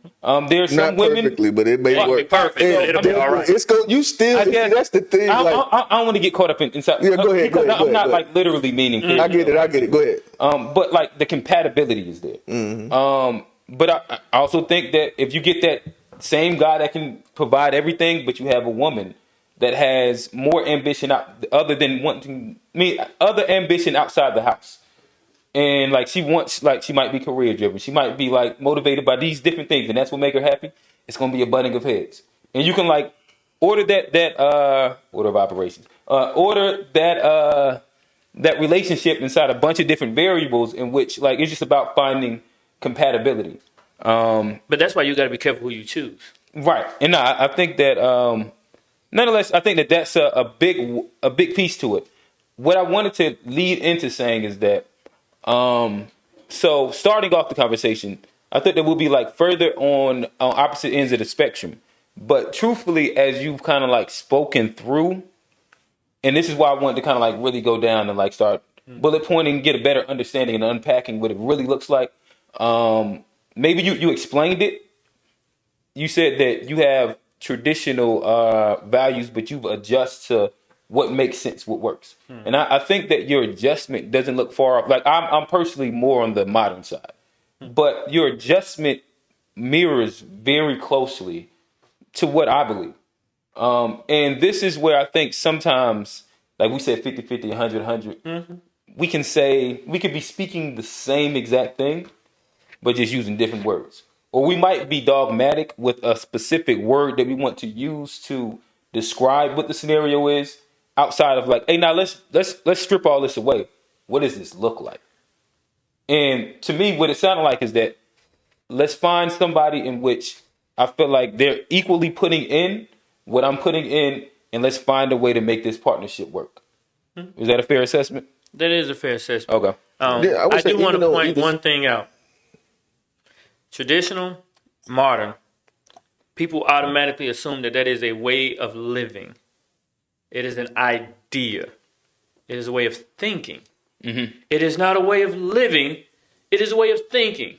There's some Not women. perfectly, but it may It ain't gonna be work. perfect, So but It it'll I be mean, all definitely, right. it's go. You still I see. guess That's the thing. Like, I don't want to get caught up inside yeah, go ahead, go because ahead, go I'm ahead, not go ahead. like literally meaning I physical. get it. I get it. Go ahead. But like the compatibility is there. But I also think that if you get that same guy that can provide everything, but you have a woman that has more ambition other than wanting other ambition outside the house. And like she wants, like she might be career driven. She might be like motivated by these different things, and that's what make her happy. It's gonna be a butting of heads, and you can like order that order of operations, order that relationship inside a bunch of different variables in which like it's just about finding compatibility. But that's why you got to be careful who you choose. Right, and no, I think that nonetheless, I think that that's a big piece to it. What I wanted to lead into saying is that so starting off the conversation, I think that we'll be like further on opposite ends of the spectrum. But truthfully, as you've kind of like spoken through, and this is why I wanted to kind of like really go down and like start bullet pointing, get a better understanding and unpacking what it really looks like. Maybe you explained it. You said that you have traditional values, but you've adjusted to what makes sense, what works. And I think that your adjustment doesn't look far off. Like I'm personally more on the modern side, but your adjustment mirrors very closely to what I believe. And this is where I think sometimes, like we said 50-50, 100-100, we could be speaking the same exact thing, but just using different words. Or we might be dogmatic with a specific word that we want to use to describe what the scenario is outside of like, hey, now let's strip all this away. What does this look like? And to me, what it sounded like is that let's find somebody in which I feel like they're equally putting in what I'm putting in, and let's find a way to make this partnership work. Is that a fair assessment? That is a fair assessment. Okay. Yeah, I would I say do want even to though point either. one thing out. Traditional, modern, people automatically assume that that is a way of living. It is an idea. It is a way of thinking. It is not a way of living. It is a way of thinking.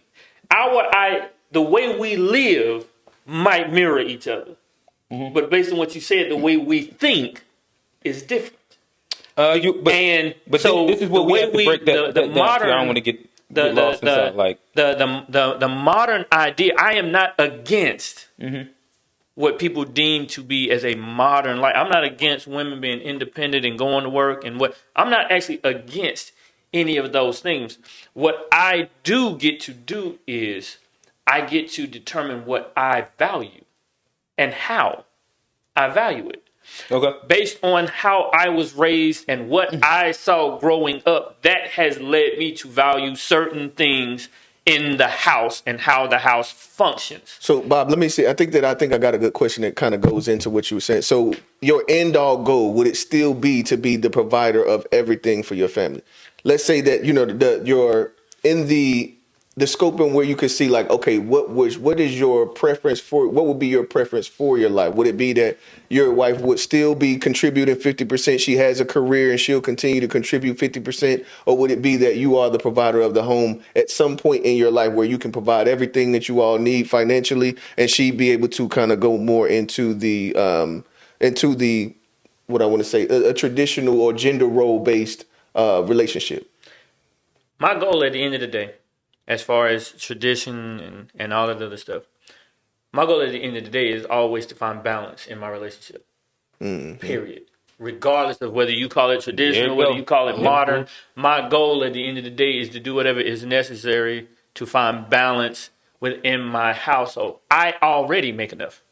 The way we live might mirror each other, but based on what you said, the way we think is different. This is what we have to break that down. Modern, I don't want to get the lost inside. Like, the modern idea. I am not against what people deem to be as a modern life. I'm not against women being independent and going to work and what. I'm not actually against any of those things. What I do get to do is I get to determine what I value and how I value it. okay, Based on how I was raised and what I saw growing up, that has led me to value certain things in the house and how the house functions. So, Bob, let me see. I think I got a good question that kind of goes into what you were saying. So, your end all goal, would it still be to be the provider of everything for your family? Let's say that you're in the scope and where you can see like, okay, what is your preference for? What would be your preference for your life? Would it be that your wife would still be contributing 50%? She has a career and she'll continue to contribute 50%, or would it be that you are the provider of the home at some point in your life where you can provide everything that you all need financially, and she be able to kind of go more into the what I want to say a traditional or gender role based relationship? My goal at the end of the day, as far as tradition and all of the other stuff, my goal at the end of the day is always to find balance in my relationship. Period. Regardless of whether you call it traditional, whether you call it modern, my goal at the end of the day is to do whatever is necessary to find balance within my household. I already make enough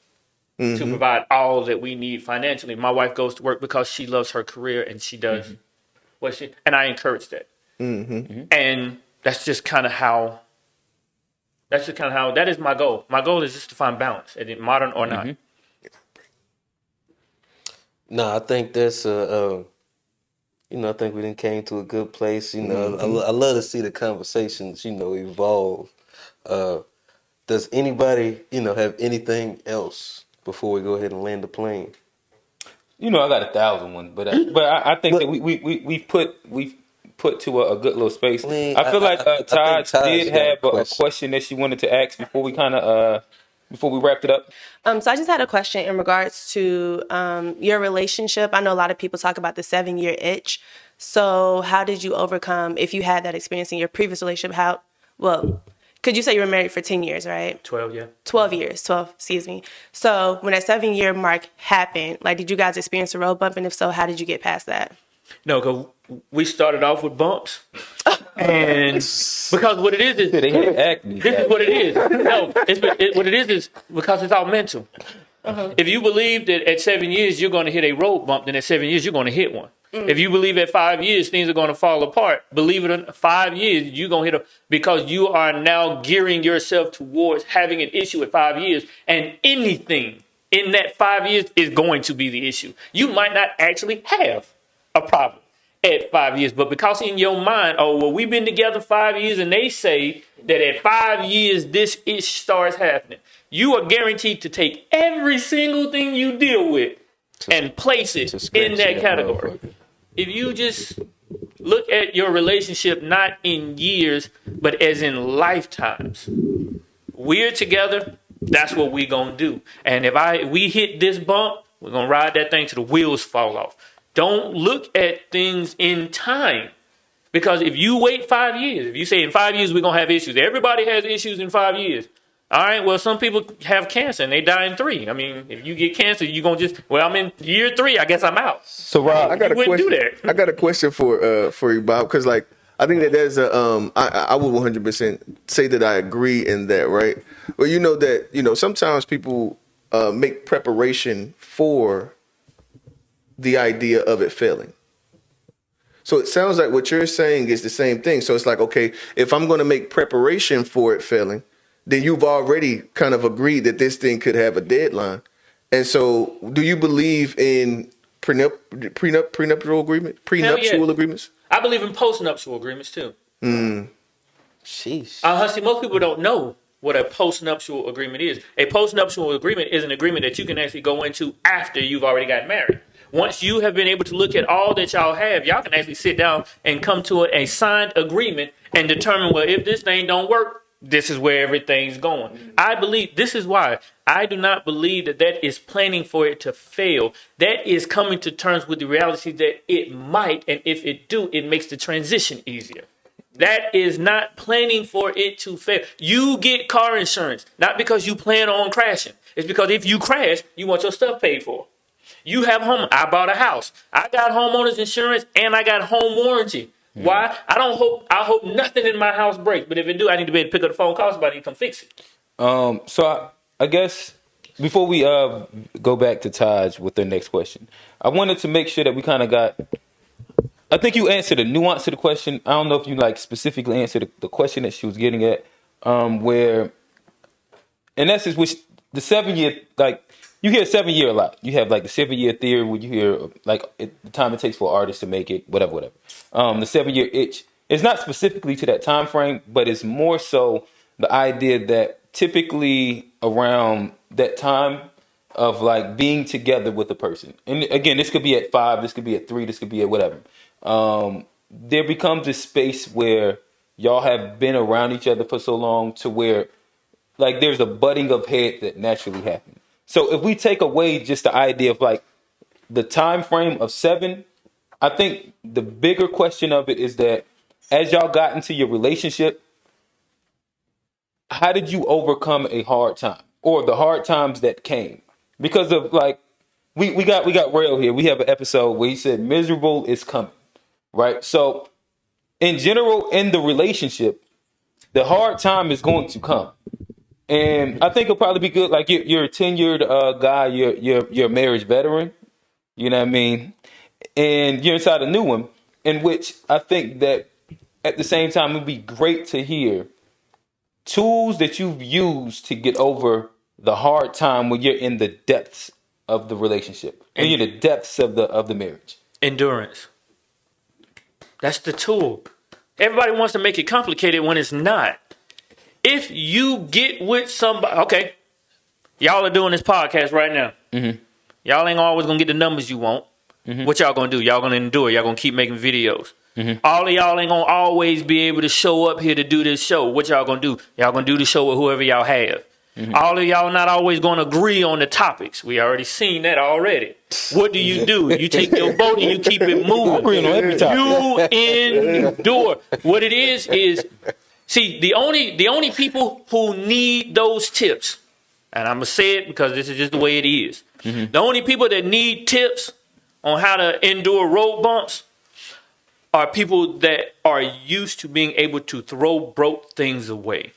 to provide all that we need financially. My wife goes to work because she loves her career and she does and I encourage that. And that's just kind of how. That is my goal. My goal is just to find balance, modern or not. No, I think that's I think we done came to a good place. I love to see the conversations, evolve. Uh, does anybody, have anything else before we go ahead and land the plane? I got 1,000 ones, but I think that we've put put to a good little space. mean, I feel like I think Taj Taj did got a have a question. question that she wanted to ask before we kind of before we wrapped it up. So I just had a question in regards to your relationship. I know a lot of people talk about the 7-year itch. So how did you overcome, if you had that experience in your previous relationship, could you say you were married for 10 years, right? 12, yeah. 12 years, 12, excuse me. So when that 7-year mark happened, like, did you guys experience a road bump? And if so, how did you get past that? No, because we started off with bumps. And because what it is They had acne. this is what it is. No, what it is because it's all mental. If you believe that at 7 years you're going to hit a road bump, then at 7 years you're going to hit one. If you believe at 5 years things are going to fall apart, believe it or not, 5 years you're going to hit because you are now gearing yourself towards having an issue at 5 years, and anything in that 5 years is going to be the issue. You might not actually have a problem at 5 years, but because in your mind, oh, well, we've been together 5 years, and they say that at 5 years this ish starts happening. You are guaranteed to take every single thing you deal with and place it in that category. If you just look at your relationship not in years, but as in lifetimes, we're together, that's what we're going to do. And if we hit this bump, we're going to ride that thing till the wheels fall off. Don't look at things in time. Because if you wait 5 years, if you say in 5 years we're going to have issues, everybody has issues in 5 years. All right, well, some people have cancer and they die in 3. I mean, if you get cancer, you're going to just, well, I'm in year 3, I guess I'm out. So, Rob, I got a question. I got a question for you, Bob, because like I think that there's a I would 100% say that I agree in that, right? Well, you know that sometimes people make preparation for the idea of it failing. So it sounds like what you're saying is the same thing. So it's like, okay, if I'm going to make preparation for it failing, then you've already kind of agreed that this thing could have a deadline. And so do you believe in prenuptial agreements? I believe in postnuptial agreements too. Sheesh. See, most people don't know what a postnuptial agreement is. A postnuptial agreement is an agreement that you can actually go into after you've already gotten married. Once you have been able to look at all that y'all have, y'all can actually sit down and come to a signed agreement and determine, well, if this thing don't work, this is where everything's going. I believe this is why I do not believe that is planning for it to fail. That is coming to terms with the reality that it might, and if it do, it makes the transition easier. That is not planning for it to fail. You get car insurance, not because you plan on crashing. It's because if you crash, you want your stuff paid for. You have home. I bought a house. I got homeowners insurance and I got home warranty. Why? I hope nothing in my house breaks. But if it do, I need to be able to pick up the phone, call somebody and come fix it. So I guess before we go back to Taj with the next question, I wanted to make sure that we kind of got. I think you answered the nuance to the question. I don't know if you like specifically answered the question that she was getting at, where in essence, which the 7 year, like you hear 7 year a lot. You have like the 7 year theory where you hear like the time it takes for artists to make it, whatever. The 7 year itch is not specifically to that time frame, but it's more so the idea that typically around that time of like being together with a person. And again, this could be at 5, this could be at 3, this could be at whatever. There becomes this space where y'all have been around each other for so long to where like there's a butting of heads that naturally happens. So if we take away just the idea of like the time frame of 7, I think the bigger question of it is that as y'all got into your relationship, how did you overcome a hard time or the hard times that came? Because of like we got Rail here. We have an episode where he said miserable is coming, right? So in general, in the relationship, the hard time is going to come. And I think it'll probably be good. Like you're a tenured guy, you're a marriage veteran, you know what I mean? And you're inside a new one, in which I think that at the same time, it'd be great to hear tools that you've used to get over the hard time when you're in the depths of the relationship, when you're in the depths of the marriage. Endurance. That's the tool. Everybody wants to make it complicated when it's not. If you get with somebody, okay, y'all are doing this podcast right now. Mm-hmm. Y'all ain't always going to get the numbers you want. Mm-hmm. What y'all going to do? Y'all going to endure. Y'all going to keep making videos. All of y'all ain't gonna always be able to show up here to do this show. What y'all gonna do? Y'all gonna do the show with whoever y'all have. All of y'all not always gonna agree on the topics. We already seen that already. What do? You take your vote and you keep it moving. Agreeing on every topic. You endure. What it is see, the only people who need those tips, and I'm gonna say it because this is just the way it is. The only people that need tips on how to endure road bumps are people that are used to being able to throw broke things away.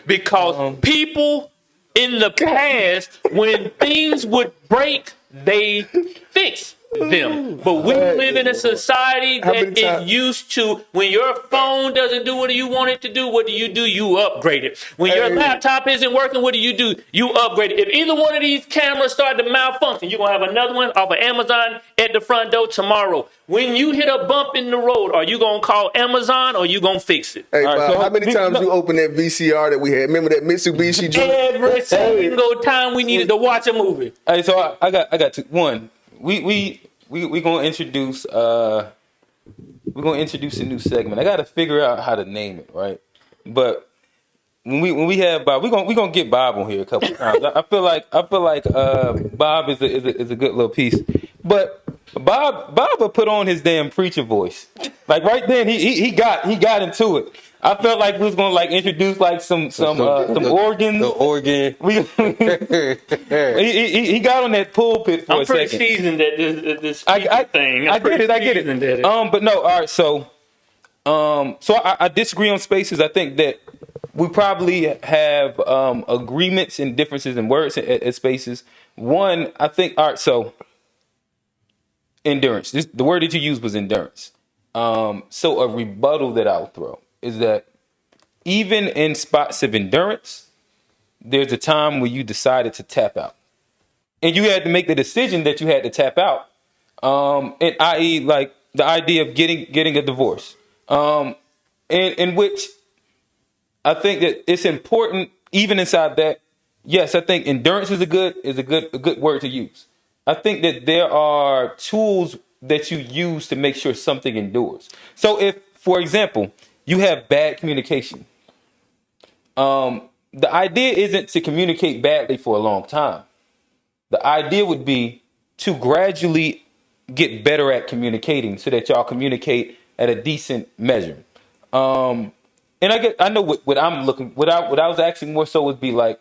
Because people in the past, when things would break, they fix them. But we live in a society that is used to, when your phone doesn't do what you want it to do, what do? You upgrade it. When your laptop isn't working, what do? You upgrade it. If either one of these cameras start to malfunction, you're going to have another one off of Amazon at the front door tomorrow. When you hit a bump in the road, are you going to call Amazon or you going to fix it? Hey, Bob, so how many times you opened that VCR that we had? Remember that Mitsubishi joint? Every single time we needed to watch a movie. Hey, so I got two. One, we gonna introduce a new segment. I got to figure out how to name it, right? But when we have Bob, we gonna get Bob on here a couple of times. I feel like Bob is a good little piece, but Bob will put on his damn preacher voice. Like right then, he got into it. I felt like we was gonna like introduce like some organs. The organ. He got on that pulpit for I'm a pretty second. seasoned at this I thing. get it. But no, all right. So I disagree on spaces. I think that we probably have agreements and differences in words at spaces. One, I think. All right. So endurance. The word that you used was endurance. So a rebuttal that I'll throw is that even in spots of endurance, there's a time where you decided to tap out. And you had to make the decision that you had to tap out. And i.e. like the idea of getting a divorce. In which I think that it's important, even inside that, yes, I think endurance is a good word to use. I think that there are tools that you use to make sure something endures. So if, for example, you have bad communication, the idea isn't to communicate badly for a long time. The idea would be to gradually get better at communicating so that y'all communicate at a decent measure. And I know what I'm looking, what I was asking more so would be like,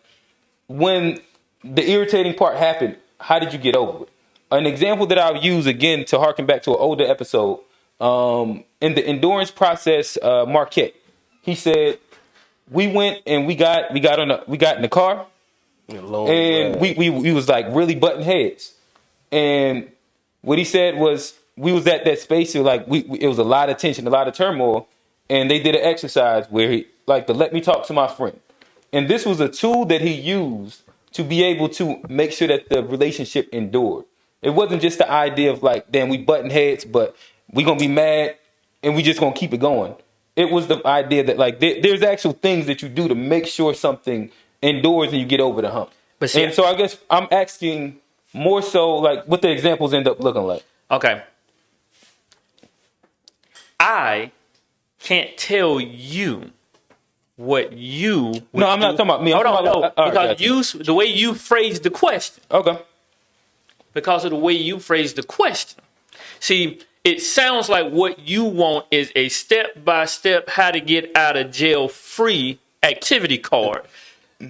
when the irritating part happened, how did you get over it? An example that I'll use again to harken back to an older episode, in the endurance process, Marquette, he said, we went and we got in the car and we was like really butting heads. And what he said was, we was at that space, it was a lot of tension, a lot of turmoil. And they did an exercise where he like to let me talk to my friend. And this was a tool that he used to be able to make sure that the relationship endured. It wasn't just the idea of like, damn, we button heads, but we gonna be mad and we just gonna keep it going. It was the idea that like there's actual things that you do to make sure something endures and you get over the hump. But see, and so I guess I'm asking more so like what the examples end up looking like. Okay. I can't tell you what you would No, I'm not talking about me. I'm Hold on, talking about, no, because the way you phrased the question. Okay. Because of the way you phrased the question. See, it sounds like what you want is a step-by-step how to get out of jail free activity card.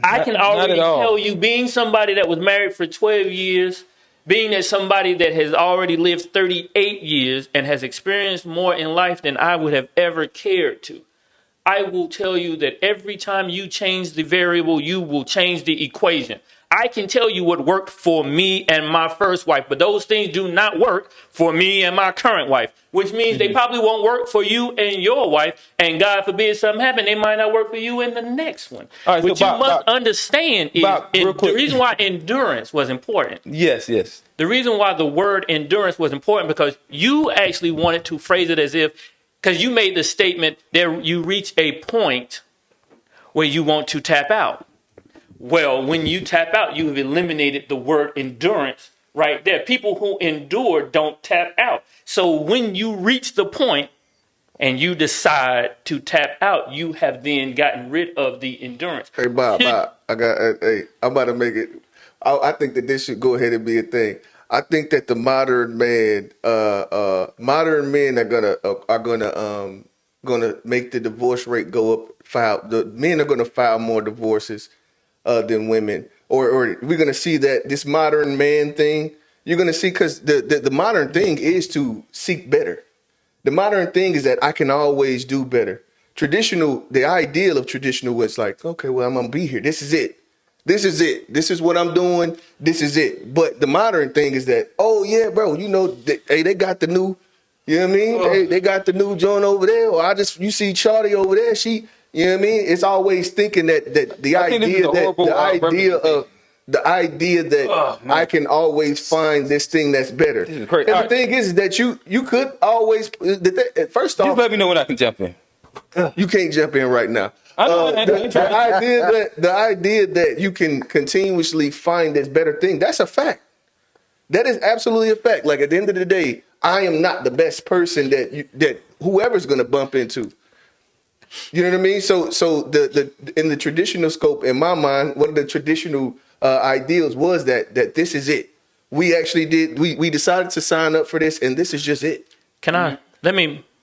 I can already tell you, being somebody that was married for 12 years, being that somebody that has already lived 38 years and has experienced more in life than I would have ever cared to, I will tell you that every time you change the variable, you will change the equation. I can tell you what worked for me and my first wife, but those things do not work for me and my current wife, which means they probably won't work for you and your wife. And God forbid something happen, they might not work for you in the next one. All right, what so you must understand is the reason why endurance was important. Yes. The reason why the word endurance was important, because you actually wanted to phrase it as if, because you made the statement that you reach a point where you want to tap out. Well, when you tap out, you have eliminated the word endurance right there. People who endure don't tap out. So when you reach the point and you decide to tap out, you have then gotten rid of the endurance. Hey, Bob, I'm about to make it. I think that this should go ahead and be a thing. I think that the modern men are gonna make the divorce rate go up. The men are gonna file more divorces than women, or we're gonna see that this modern man thing. You're gonna see because the modern thing is to seek better. The modern thing is that I can always do better. The ideal of traditional was like, okay, well, I'm gonna be here. This is it. This is it. This is what I'm doing. This is it. But the modern thing is that, oh yeah, bro, hey, they got the new, you know what I mean? They got the new joint over there, or you see Charlie over there. You know what I mean? It's always thinking that the idea that I can always find this thing that's better. This is crazy. And the thing is that you could always first off, Just let me know when I can jump in. you can't jump in right now. I know, The idea that you can continuously find this better thing, that's a fact. That is absolutely a fact. Like at the end of the day, I am not the best person that whoever's going to bump into. You know what I mean? So in the traditional scope, in my mind, one of the traditional ideals was that this is it. We actually we decided to sign up for this, and this is just it.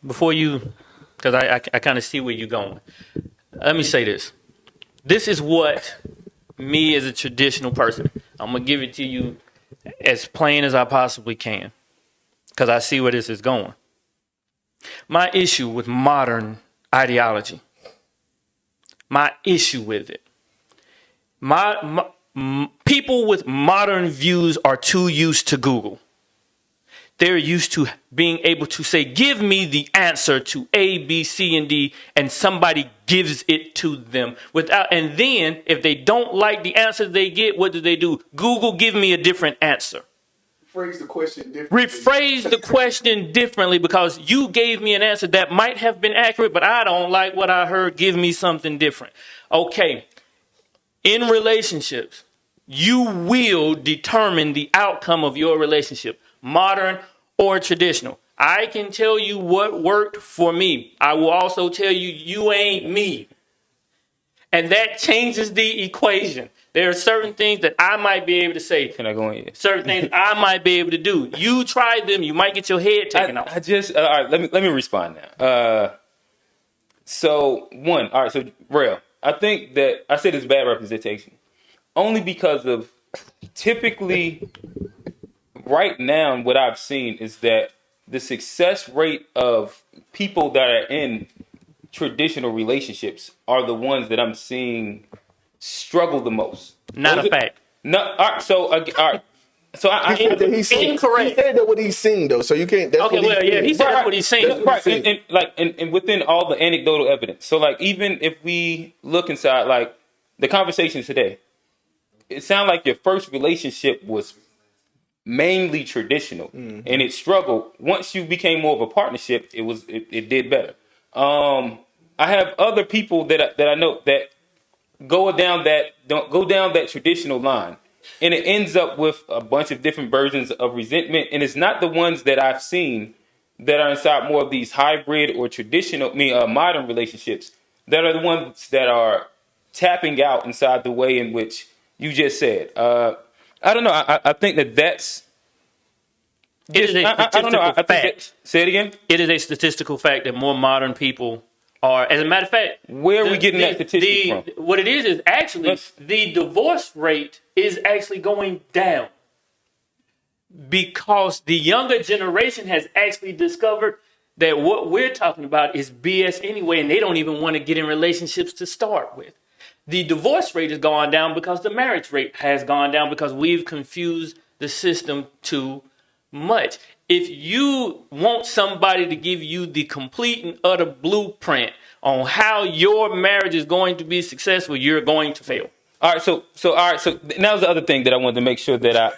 Before you, because I kind of see where you're going. Let me say this. This is what me as a traditional person, I'm going to give it to you as plain as I possibly can, because I see where this is going. My issue with modern ideology, my issue with it, people with modern views are too used to Google. They're used to being able to say, give me the answer to A, B, C, and D, and somebody gives it to them. And then, if they don't like the answer they get, what do? Google, give me a different answer. Rephrase the question differently because you gave me an answer that might have been accurate, but I don't like what I heard. Give me something different. Okay. In relationships, you will determine the outcome of your relationship, modern or traditional. I can tell you what worked for me. I will also tell you, you ain't me. And that changes the equation. There are certain things that I might be able to say. Can I go in? Certain things I might be able to do. You try them, you might get your head taken off. All right, let me respond now. So Rail, I think that I said it's bad representation. Only because of typically right now what I've seen is that the success rate of people that are in traditional relationships are the ones that I'm seeing struggle the most. Not a fact. No, all right. So I incorrect. He said that what he's seen though, so you can't. That's okay, well, yeah, he said that's what he's seen. Right, and within all the anecdotal evidence. So like, even if we look inside, like the conversation today, it sounded like your first relationship was mainly traditional, and it struggled. Once you became more of a partnership, it did better. I have other people that I know that go down that traditional line, and it ends up with a bunch of different versions of resentment. And it's not the ones that I've seen that are inside more of these hybrid or modern relationships that are the ones that are tapping out inside the way in which you just said. I don't know. I think that's. It is a statistical fact. Say it again. It is a statistical fact that more modern people are. As a matter of fact, where are we getting that statistic from? What it is actually the divorce rate is actually going down because the younger generation has actually discovered that what we're talking about is BS anyway, and they don't even want to get in relationships to start with. The divorce rate has gone down because the marriage rate has gone down because we've confused the system too much. If you want somebody to give you the complete and utter blueprint on how your marriage is going to be successful, you're going to fail. All right, so now's the other thing that I wanted to make sure that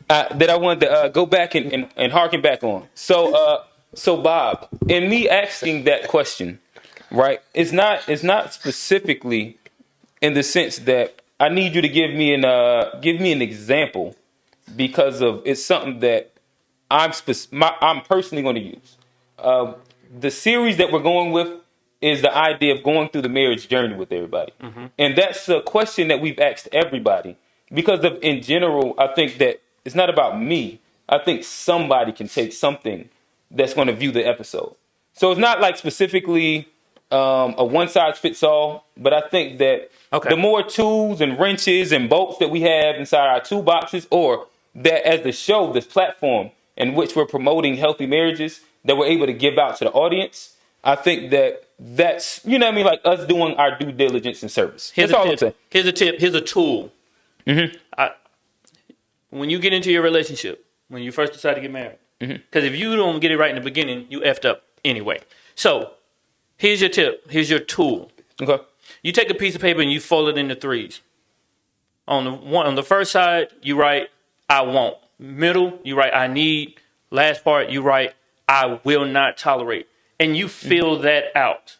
I wanted to go back and harken back on. So Bob, in me asking that question, right? It's not specifically in the sense that I need you to give me an example because of it's something that I'm personally going to use. The series that we're going with is the idea of going through the marriage journey with everybody, and that's a question that we've asked everybody because of in general. I think that it's not about me. I think somebody can take something that's going to view the episode. So it's not like specifically a one size fits all, but I think that the more tools and wrenches and bolts that we have inside our toolboxes, or that as the show, this platform in which we're promoting healthy marriages, that we're able to give out to the audience, I think that that's, you know what I mean, like us doing our due diligence and service. That's all I'm saying. Here's a tip. Here's a tool. When you get into your relationship, when you first decide to get married, because if you don't get it right in the beginning, you effed up anyway. So here's your tip. Here's your tool. Okay. You take a piece of paper and you fold it into threes. On the first side, you write "I want." Middle, you write "I need." Last part, you write "I will not tolerate," and you fill that out.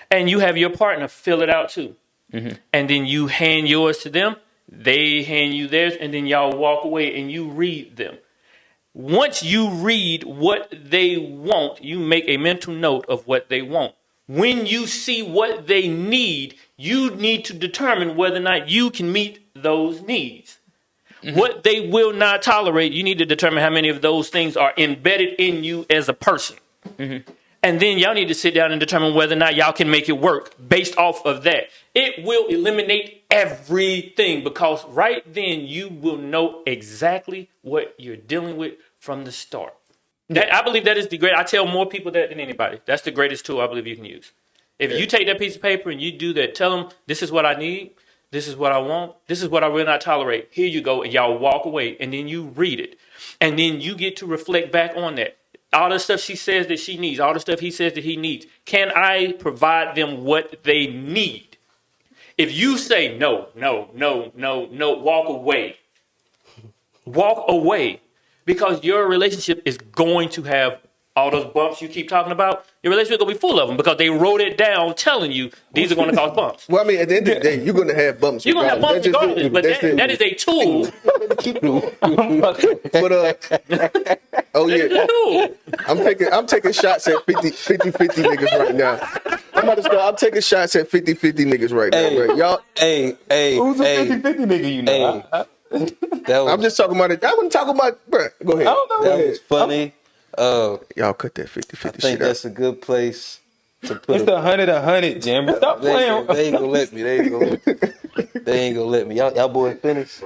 And you have your partner fill it out too. And then you hand yours to them. They hand you theirs, and then y'all walk away and you read them. Once you read what they want, you make a mental note of what they want. When you see what they need, you need to determine whether or not you can meet those needs. What they will not tolerate, you need to determine how many of those things are embedded in you as a person. And then y'all need to sit down and determine whether or not y'all can make it work based off of that. It will eliminate everything because right then you will know exactly what you're dealing with from the start. I believe that is the great. I tell more people that than anybody. That's the greatest tool I believe you can use. If you take that piece of paper and you do that, tell them this is what I need, this is what I want, this is what I will not tolerate. Here you go, and y'all walk away, and then you read it, and then you get to reflect back on that. All the stuff she says that she needs, all the stuff he says that he needs. Can I provide them what they need? If you say no, walk away. Walk away. Because your relationship is going to have all those bumps you keep talking about. Your relationship is going to be full of them because they wrote it down telling you these are going to cause bumps. Well, I mean, at the end of the day, you're going to have bumps. You're going to have bumps regardless, but that is a tool. But, oh yeah, I'm taking shots at 50 niggas right now. I'm taking shots at 50 niggas right now, bro. Y'all, Who's a 50-50 nigga you know? I'm just talking about it. I wasn't talking about, bro. Go ahead. I don't know. That was funny. Y'all cut that 50 I shit think out. that's a good place to put It's the 100, Jim. Stop playing. They ain't gonna let me. They ain't gonna let me. Y'all boys finish.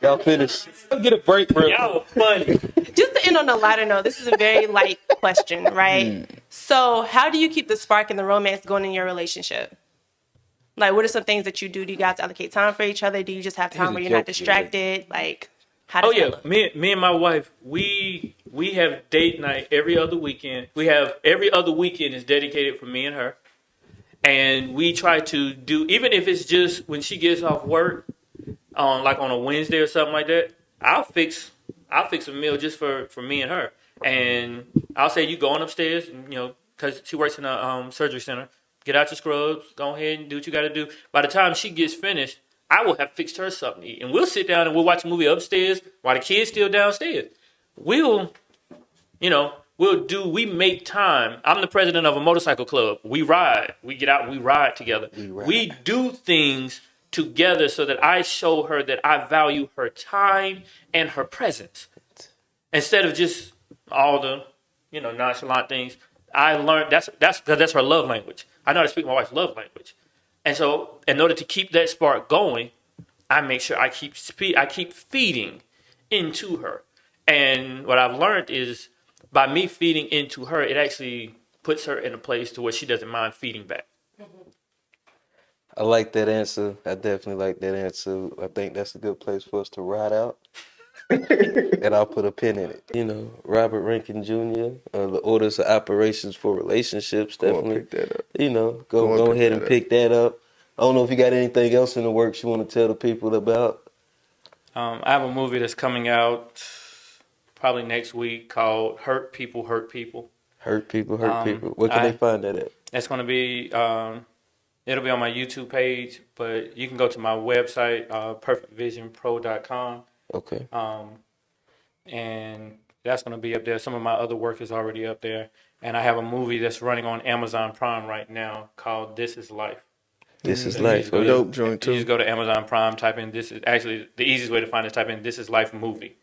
Y'all finish. Get a break, bro. Y'all funny. Just to end on a lighter note, this is a very light question, right? So, how do you keep the spark and the romance going in your relationship? Like, what are some things that you do? Do you guys allocate time for each other? Do you just have time where you're not distracted? Like, how does that look? Me and my wife, we have date night every other weekend. We have every other weekend is dedicated for me and her, and we try to do, even if it's just when she gets off work, like on a Wednesday or something like that. I'll fix a meal just for me and her, and I'll say you going upstairs, and, because she works in a surgery center. Get out your scrubs. Go ahead and do what you got to do. By the time she gets finished, I will have fixed her something to eat. And we'll sit down and we'll watch a movie upstairs while the kids still downstairs. We make time. I'm the president of a motorcycle club. We ride. We get out and we ride together. We do things together so that I show her that I value her time and her presence. Instead of just all the, nonchalant things. I learned that's because that's her love language. I know how to speak my wife's love language. And so in order to keep that spark going, I make sure I keep feeding into her. And what I've learned is by me feeding into her, it actually puts her in a place to where she doesn't mind feeding back. I like that answer. I definitely like that answer. I think that's a good place for us to ride out. And I'll put a pin in it. Robert Rankin Jr., the Orders of Operations for Relationships. Definitely, pick that up. Go ahead and pick that up. I don't know if you got anything else in the works you want to tell the people about. I have a movie that's coming out probably next week called Hurt People, Hurt People. Hurt People, Hurt People. Where can they find that at? It's going to be, it'll be on my YouTube page, but you can go to my website, perfectvisionpro.com. Okay. and that's going to be up there. Some of my other work is already up there, and I have a movie that's running on Amazon Prime right now called This Is Life. This So is you life. just go Okay. to Dope joint you just too. go to Amazon Prime, type in this is actually the easiest way to find it. Type in This Is Life movie,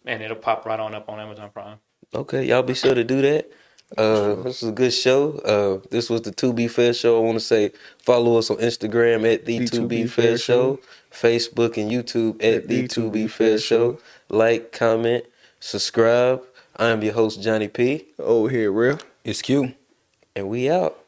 and it'll pop right on up on Amazon Prime. Okay, y'all be sure to do that. For sure. This was a good show. This was the To Be Fair Show. I want to say follow us on Instagram at the The To To Be Be Fair Fair Show. Show, Facebook and YouTube at At the the To To Be Be Fair Fair Show. Show. Like, comment, subscribe. I am your host Johnny P, Old head real. It's Q. and we out.